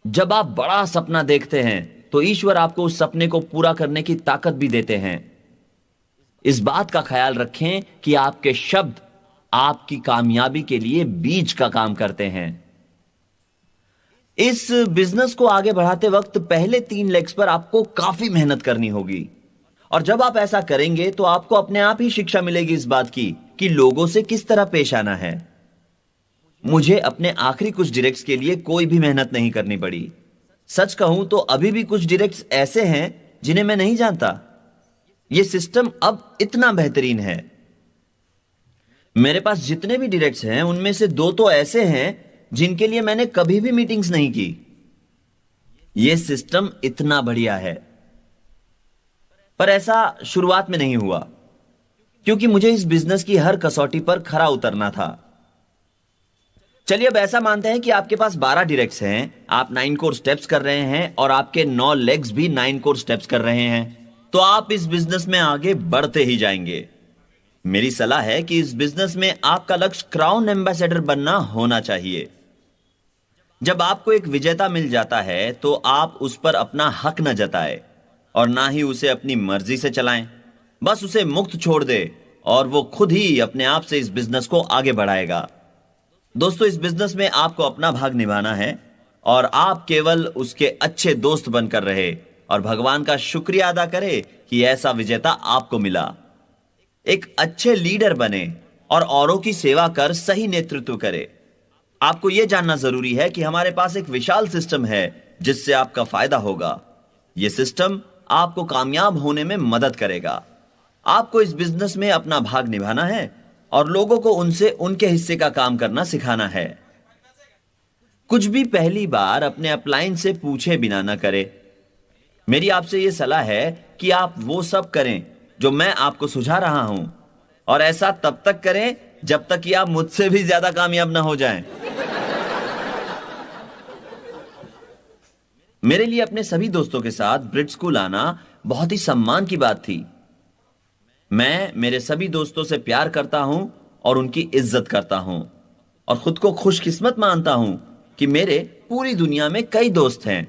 जब आप बड़ा सपना देखते हैं तो ईश्वर आपको उस सपने को पूरा करने की ताकत भी देते हैं। इस बात का ख्याल रखें कि आपके शब्द आपकी कामयाबी के लिए बीज का काम करते हैं। इस बिजनेस को आगे बढ़ाते वक्त पहले 3 लेग्स पर आपको काफी मेहनत करनी होगी और जब आप ऐसा करेंगे तो आपको अपने आप ही शिक्षा मिलेगी इस बात की कि लोगों से किस तरह पेश आना है। मुझे अपने आखिरी कुछ डायरेक्ट्स के लिए कोई भी मेहनत नहीं करनी पड़ी। सच कहूं तो अभी भी कुछ डायरेक्ट्स ऐसे हैं जिन्हें मैं नहीं जानता। यह सिस्टम अब इतना बेहतरीन है। मेरे पास जितने भी डायरेक्ट्स हैं उनमें से दो तो ऐसे हैं जिनके लिए मैंने कभी भी मीटिंग्स नहीं की। यह सिस्टम इतना बढ़िया है, पर ऐसा शुरुआत में नहीं हुआ क्योंकि मुझे इस बिजनेस की हर कसौटी पर खरा उतरना था। चलिए अब ऐसा मानते हैं कि आपके पास 12 डायरेक्ट्स हैं, आप 9 कोर स्टेप्स कर रहे हैं और आपके 9 लेग्स भी 9 कोर स्टेप्स कर रहे हैं, तो आप इस बिजनेस में आगे बढ़ते ही जाएंगे। मेरी सलाह है कि इस बिजनेस में आपका लक्ष्य क्राउन एम्बेसडर बनना होना चाहिए। जब आपको एक विजेता मिल जाता है तो आप उस पर अपना हक न जताएं और ना ही उसे अपनी मर्जी से चलाएं। बस उसे मुक्त छोड़ दे और वो खुद ही अपने आप से इस बिजनेस को आगे बढ़ाएगा। दोस्तों, इस बिजनेस में आपको अपना भाग निभाना है और आप केवल उसके अच्छे दोस्त बनकर रहे और भगवान का शुक्रिया अदा करें कि ऐसा विजेता आपको मिला। एक अच्छे लीडर बने और औरों की सेवा कर सही नेतृत्व करे। आपको यह जानना जरूरी है कि हमारे पास एक विशाल सिस्टम है जिससे आपका फायदा होगा। यह सिस्टम आपको कामयाब होने में मदद करेगा। आपको इस बिजनेस में अपना भाग निभाना है और लोगों को उनसे उनके हिस्से का काम करना सिखाना है। कुछ भी पहली बार अपने अपलाइन से पूछे बिना न करें। मेरी आपसे यह सलाह है कि आप वो सब करें जो मैं आपको सुझा रहा हूं, और ऐसा तब तक करें जब तक कि आप मुझसे भी ज्यादा कामयाब ना हो जाएं। मेरे लिए अपने सभी दोस्तों के साथ ब्रिट स्कूल आना बहुत ही सम्मान की बात थी। मैं मेरे सभी दोस्तों से प्यार करता हूं और उनकी इज्जत करता हूं और खुद को खुशकिस्मत मानता हूं कि मेरे पूरी दुनिया में कई दोस्त हैं।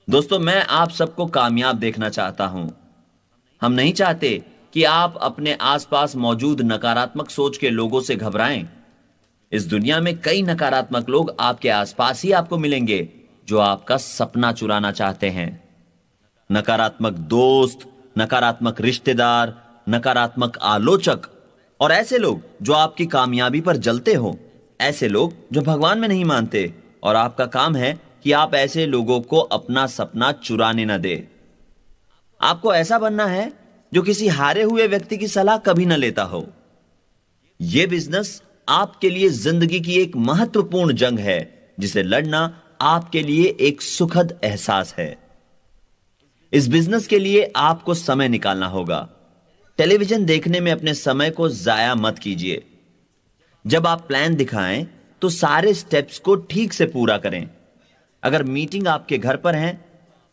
दोस्तों, मैं आप सबको कामयाब देखना चाहता हूं। हम नहीं चाहते कि आप अपने आसपास मौजूद नकारात्मक सोच के लोगों से घबराएं। इस दुनिया में कई नकारात्मक लोग आपके आसपास ही आपको मिलेंगे जो आपका सपना चुराना चाहते हैं। नकारात्मक दोस्त, नकारात्मक रिश्तेदार, नकारात्मक आलोचक और ऐसे लोग जो आपकी कामयाबी पर जलते हो, ऐसे लोग जो भगवान में नहीं मानते, और आपका काम है कि आप ऐसे लोगों को अपना सपना चुराने न दे। आपको ऐसा बनना है जो किसी हारे हुए व्यक्ति की सलाह कभी न लेता हो। यह बिजनेस आपके लिए जिंदगी की एक महत्वपूर्ण जंग है जिसे लड़ना आपके लिए एक सुखद एहसास है। इस बिजनेस के लिए आपको समय निकालना होगा। टेलीविजन देखने में अपने समय को जाया मत कीजिए। जब आप प्लान दिखाएं तो सारे स्टेप्स को ठीक से पूरा करें। अगर मीटिंग आपके घर पर है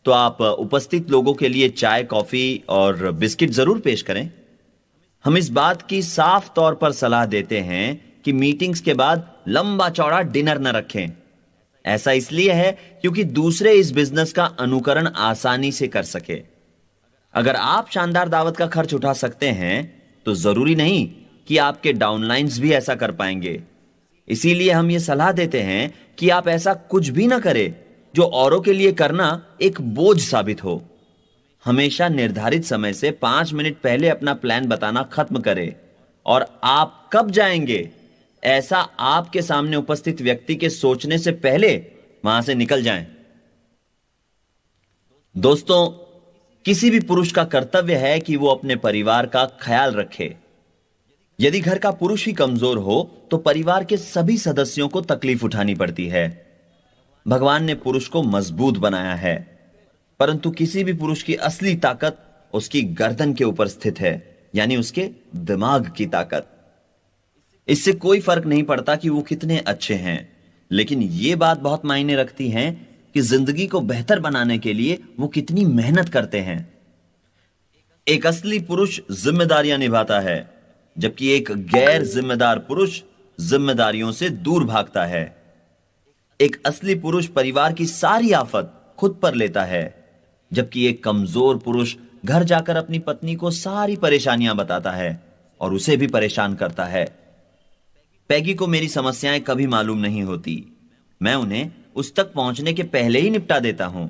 तो आप उपस्थित लोगों के लिए चाय, कॉफी और बिस्किट जरूर पेश करें। हम इस बात की साफ तौर पर सलाह देते हैं कि मीटिंग्स के बाद लंबा चौड़ा डिनर न रखें। ऐसा इसलिए है क्योंकि दूसरे इस बिजनेस का अनुकरण आसानी से कर सके। अगर आप शानदार दावत का खर्च उठा सकते हैं तो जरूरी नहीं कि आपके डाउनलाइंस भी ऐसा कर पाएंगे। इसीलिए हम यह सलाह देते हैं कि आप ऐसा कुछ भी ना करें जो औरों के लिए करना एक बोझ साबित हो। हमेशा निर्धारित समय से 5 मिनट पहले अपना प्लान बताना खत्म करें और आप कब जाएंगे ऐसा आपके सामने उपस्थित व्यक्ति के सोचने से पहले वहां से निकल जाएं। दोस्तों, किसी भी पुरुष का कर्तव्य है कि वो अपने परिवार का ख्याल रखे। यदि घर का पुरुष ही कमजोर हो तो परिवार के सभी सदस्यों को तकलीफ उठानी पड़ती है। भगवान ने पुरुष को मजबूत बनाया है, परंतु किसी भी पुरुष की असली ताकत उसकी गर्दन के ऊपर स्थित है, यानी उसके दिमाग की ताकत। इससे कोई फर्क नहीं पड़ता कि वो कितने अच्छे हैं, लेकिन यह बात बहुत मायने रखती है कि जिंदगी को बेहतर बनाने के लिए वो कितनी मेहनत करते हैं। एक असली पुरुष जिम्मेदारियां निभाता है, जबकि एक गैर जिम्मेदार पुरुष जिम्मेदारियों से दूर भागता है। एक असली पुरुष परिवार की सारी आफत खुद पर लेता है, जबकि एक कमजोर पुरुष घर जाकर अपनी पत्नी को सारी परेशानियां बताता है और उसे भी परेशान करता है। पैगी को मेरी समस्याएं कभी मालूम नहीं होती, मैं उन्हें उस तक पहुंचने के पहले ही निपटा देता हूं।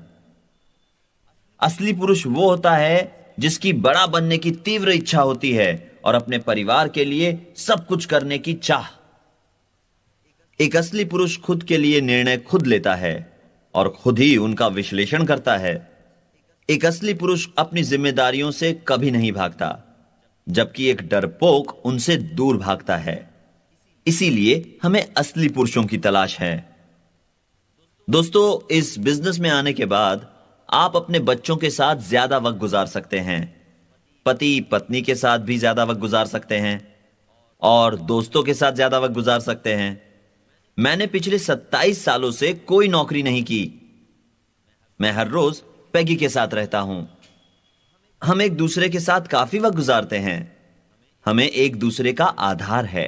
असली पुरुष वो होता है जिसकी बड़ा बनने की तीव्र इच्छा होती है और अपने परिवार के लिए सब कुछ करने की चाह। एक असली पुरुष खुद के लिए निर्णय खुद लेता है और खुद ही उनका विश्लेषण करता है। एक असली पुरुष अपनी जिम्मेदारियों से कभी नहीं भागता। जबकि एक डरपोक उनसे दूर भागता है। इसीलिए हमें असली पुरुषों की तलाश है। दोस्तों, इस बिजनेस में आने के बाद आप अपने बच्चों के साथ ज्यादा वक्त गुजार सकते हैं, पति पत्नी के साथ भी ज्यादा वक्त गुजार सकते हैं और दोस्तों के साथ ज्यादा वक्त गुजार सकते हैं। मैंने पिछले 27 सालों से कोई नौकरी नहीं की। मैं हर रोज पैगी के साथ रहता हूं। हम एक दूसरे के साथ काफी वक्त गुजारते हैं। हमें एक दूसरे का आधार है।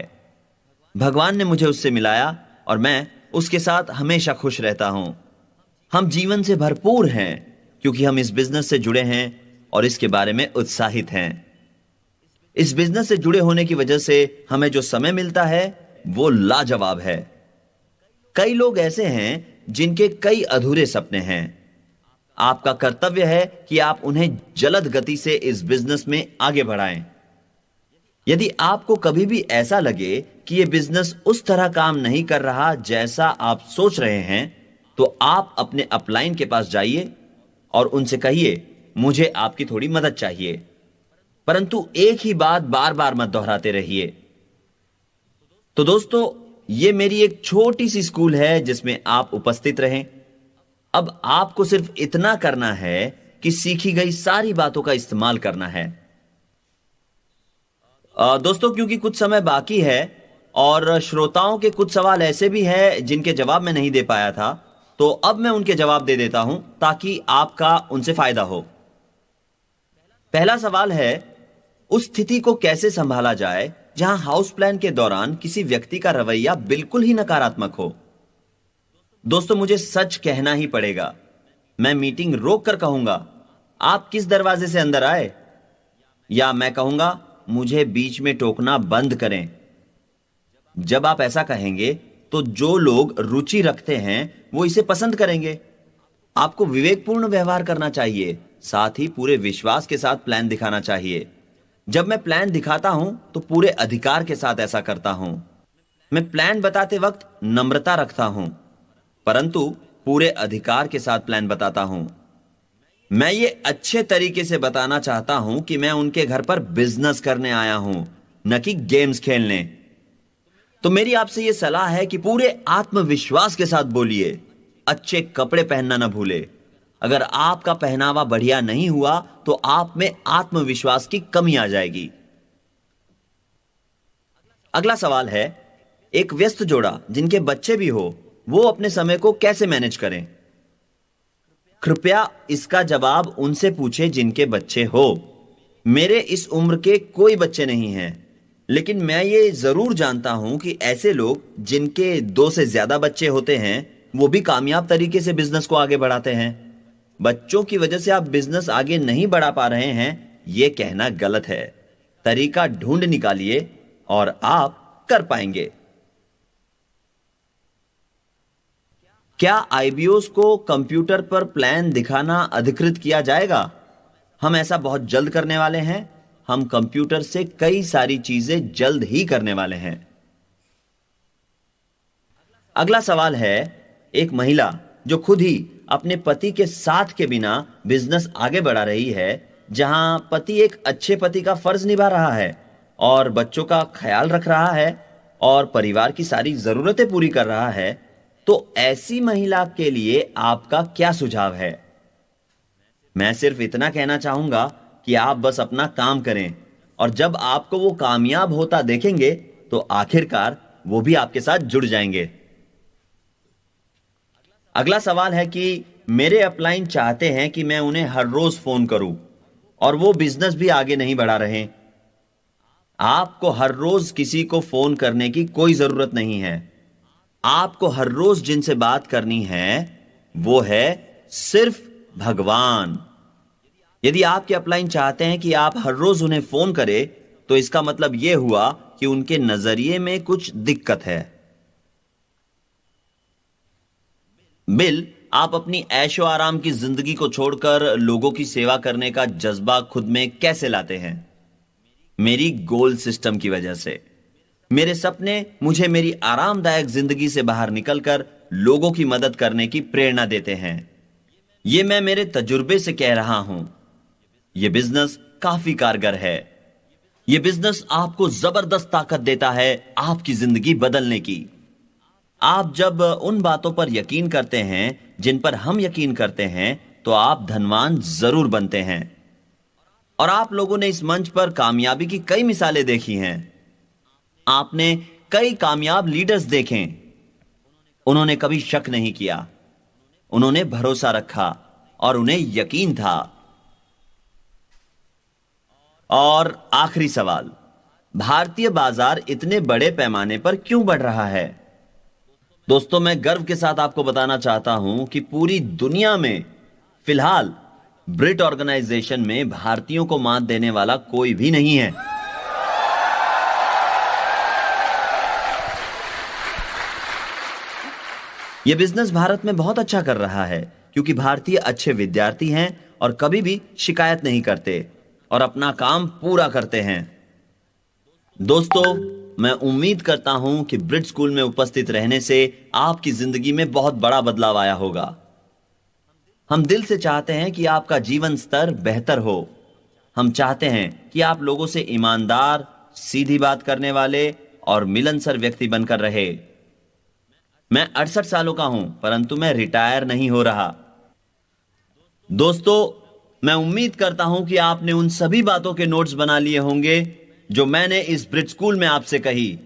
भगवान ने मुझे उससे मिलाया और मैं उसके साथ हमेशा खुश रहता हूं। हम जीवन से भरपूर हैं क्योंकि हम इस बिजनेस से जुड़े हैं और इसके बारे में उत्साहित हैं। इस बिजनेस से जुड़े होने की वजह से हमें जो समय मिलता है वो लाजवाब है। कई लोग ऐसे हैं जिनके कई अधूरे सपने हैं। आपका कर्तव्य है कि आप उन्हें जलद गति से इस बिजनेस में आगे बढ़ाएं। यदि आपको कभी भी ऐसा लगे कि यह बिजनेस उस तरह काम नहीं कर रहा जैसा आप सोच रहे हैं, तो आप अपने अपलाइन के पास जाइए और उनसे कहिए, मुझे आपकी थोड़ी मदद चाहिए। परंतु एक ही बात बार बार मत दोहराते रहिए। तो दोस्तों, यह मेरी एक छोटी सी स्कूल है जिसमें आप उपस्थित रहें। अब आपको सिर्फ इतना करना है कि सीखी गई सारी बातों का इस्तेमाल करना है। दोस्तों, क्योंकि कुछ समय बाकी है और श्रोताओं के कुछ सवाल ऐसे भी हैं जिनके जवाब मैं नहीं दे पाया था, तो अब मैं उनके जवाब दे देता हूं ताकि आपका उनसे फायदा हो। पहला सवाल है, उस स्थिति को कैसे संभाला जाए जहां हाउस प्लान के दौरान किसी व्यक्ति का रवैया बिल्कुल ही नकारात्मक हो। दोस्तों, मुझे सच कहना ही पड़ेगा। मैं मीटिंग रोक कर कहूंगा, आप किस दरवाजे से अंदर आए, या मैं कहूंगा, मुझे बीच में टोकना बंद करें। जब आप ऐसा कहेंगे तो जो लोग रुचि रखते हैं वो इसे पसंद करेंगे। आपको विवेकपूर्ण व्यवहार करना चाहिए, साथ ही पूरे विश्वास के साथ प्लान दिखाना चाहिए। जब मैं प्लान दिखाता हूं तो पूरे अधिकार के साथ ऐसा करता हूं। मैं प्लान बताते वक्त नम्रता रखता हूं, परंतु पूरे अधिकार के साथ प्लान बताता हूं। मैं ये अच्छे तरीके से बताना चाहता हूं कि मैं उनके घर पर बिजनेस करने आया हूं, न कि गेम्स खेलने। तो मेरी आपसे यह सलाह है कि पूरे आत्मविश्वास के साथ बोलिए। अच्छे कपड़े पहनना न भूले। अगर आपका पहनावा बढ़िया नहीं हुआ तो आप में आत्मविश्वास की कमी आ जाएगी। अगला सवाल है, एक व्यस्त जोड़ा जिनके बच्चे भी हो, वो अपने समय को कैसे मैनेज करें? कृपया इसका जवाब उनसे पूछें जिनके बच्चे हो। मेरे इस उम्र के कोई बच्चे नहीं हैं, लेकिन मैं ये जरूर जानता हूं कि ऐसे लोग जिनके 2 से ज्यादा बच्चे होते हैं वो भी कामयाब तरीके से बिजनेस को आगे बढ़ाते हैं। बच्चों की वजह से आप बिजनेस आगे नहीं बढ़ा पा रहे हैं, यह कहना गलत है। तरीका ढूंढ निकालिए और आप कर पाएंगे। क्या आईबीओस को कंप्यूटर पर प्लान दिखाना अधिकृत किया जाएगा? हम ऐसा बहुत जल्द करने वाले हैं। हम कंप्यूटर से कई सारी चीजें जल्द ही करने वाले हैं। अगला सवाल है, एक महिला जो खुद ही अपने पति के साथ के बिना बिजनेस आगे बढ़ा रही है, जहां पति एक अच्छे पति का फर्ज निभा रहा है और बच्चों का ख्याल रख रहा है और परिवार की सारी जरूरतें पूरी कर रहा है, तो ऐसी महिला के लिए आपका क्या सुझाव है? मैं सिर्फ इतना कहना चाहूंगा कि आप बस अपना काम करें और जब आपको वो कामयाब होता देखेंगे तो आखिरकार वो भी आपके साथ जुड़ जाएंगे। अगला सवाल है कि मेरे अपलाइन चाहते हैं कि मैं उन्हें हर रोज फोन करूं और वो बिजनेस भी आगे नहीं बढ़ा रहे। आपको हर रोज किसी को फोन करने की कोई जरूरत नहीं है। आपको हर रोज जिनसे बात करनी है वो है सिर्फ भगवान। यदि आपके अपलाइन चाहते हैं कि आप हर रोज उन्हें फोन करें, तो इसका मतलब यह हुआ कि उनके नजरिए में कुछ दिक्कत है। बिल, आप अपनी ऐशो आराम की जिंदगी को छोड़कर लोगों की सेवा करने का जज्बा खुद में कैसे लाते हैं? मेरी गोल सिस्टम की वजह से। मेरे सपने मुझे मेरी आरामदायक जिंदगी से बाहर निकलकर लोगों की मदद करने की प्रेरणा देते हैं। यह मैं मेरे तजुर्बे से कह रहा हूं। यह बिजनेस काफी कारगर है। यह बिजनेस आपको जबरदस्त ताकत देता है आपकी जिंदगी बदलने की। आप जब उन बातों पर यकीन करते हैं जिन पर हम यकीन करते हैं तो आप धनवान जरूर बनते हैं। और आप लोगों ने इस मंच पर कामयाबी की कई मिसालें देखी हैं। आपने कई कामयाब लीडर्स देखे। उन्होंने कभी शक नहीं किया, उन्होंने भरोसा रखा और उन्हें यकीन था। और आखिरी सवाल, भारतीय बाजार इतने बड़े पैमाने पर क्यों बढ़ रहा है? दोस्तों, मैं गर्व के साथ आपको बताना चाहता हूं कि पूरी दुनिया में फिलहाल ब्रिट ऑर्गेनाइजेशन में भारतीयों को मात देने वाला कोई भी नहीं है। यह बिजनेस भारत में बहुत अच्छा कर रहा है क्योंकि भारतीय अच्छे विद्यार्थी हैं और कभी भी शिकायत नहीं करते और अपना काम पूरा करते हैं। दोस्तों, मैं उम्मीद करता हूं कि ब्रिट स्कूल में उपस्थित रहने से आपकी जिंदगी में बहुत बड़ा बदलाव आया होगा। हम दिल से चाहते हैं कि आपका जीवन स्तर बेहतर हो। हम चाहते हैं कि आप लोगों से ईमानदार, सीधी बात करने वाले और मिलनसार व्यक्ति बनकर रहे। मैं 68 सालों का हूं, परंतु मैं रिटायर नहीं हो रहा। दोस्तों, मैं उम्मीद करता हूं कि आपने उन सभी बातों के नोट्स बना लिए होंगे जो मैंने इस ब्रिट स्कूल में आपसे कही।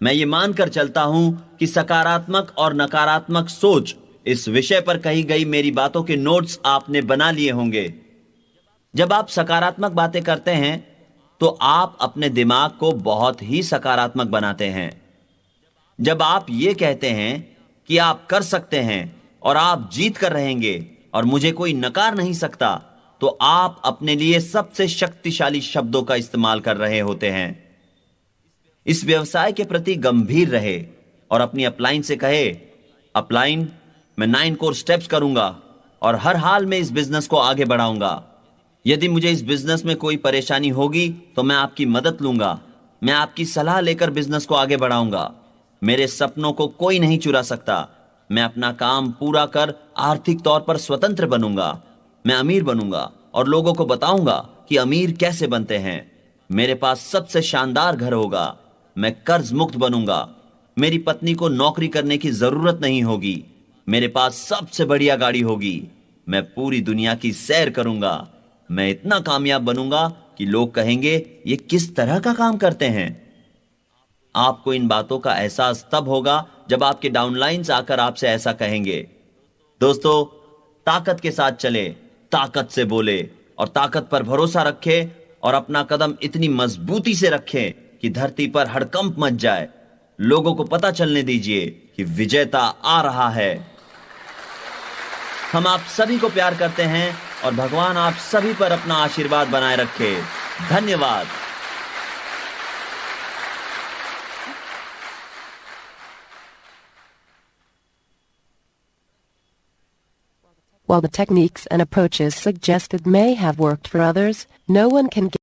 मैं ये मानकर चलता हूं कि सकारात्मक और नकारात्मक सोच इस विषय पर कही गई मेरी बातों के नोट्स आपने बना लिए होंगे। जब आप सकारात्मक बातें करते हैं तो आप अपने दिमाग को बहुत ही सकारात्मक बनाते हैं। जब आप ये कहते हैं कि आप कर सकते हैं और आप जीत कर रहेंगे और मुझे कोई नकार नहीं सकता, तो आप अपने लिए सबसे शक्तिशाली शब्दों का इस्तेमाल कर रहे होते हैं। इस व्यवसाय के प्रति गंभीर रहे और अपनी अपलाइन से कहे, अपलाइन, मैं 9 कोर स्टेप्स करूंगा और हर हाल में इस बिजनेस को आगे बढ़ाऊंगा। यदि मुझे इस बिजनेस में कोई परेशानी होगी तो मैं आपकी मदद लूंगा। मैं आपकी सलाह लेकर बिजनेस को आगे बढ़ाऊंगा। मेरे सपनों को कोई नहीं चुरा सकता। मैं अपना काम पूरा कर आर्थिक तौर पर स्वतंत्र बनूंगा। मैं अमीर बनूंगा और लोगों को बताऊंगा कि अमीर कैसे बनते हैं। मेरे पास सबसे शानदार घर होगा। मैं कर्ज मुक्त बनूंगा। मेरी पत्नी को नौकरी करने की जरूरत नहीं होगी। मेरे पास सबसे बढ़िया गाड़ी होगी। मैं पूरी दुनिया की सैर करूंगा। मैं इतना कामयाब बनूंगा कि लोग कहेंगे, ये किस तरह का काम करते हैं। आपको इन बातों का एहसास तब होगा जब आपके डाउनलाइंस आकर आपसे ऐसा कहेंगे। दोस्तों, ताकत के साथ चले, ताकत से बोले और ताकत पर भरोसा रखे और अपना कदम इतनी मजबूती से रखें कि धरती पर हड़कंप मच जाए। लोगों को पता चलने दीजिए कि विजेता आ रहा है। हम आप सभी को प्यार करते हैं और भगवान आप सभी पर अपना आशीर्वाद बनाए रखे। धन्यवाद।
While the techniques and approaches suggested may have worked for others, no one can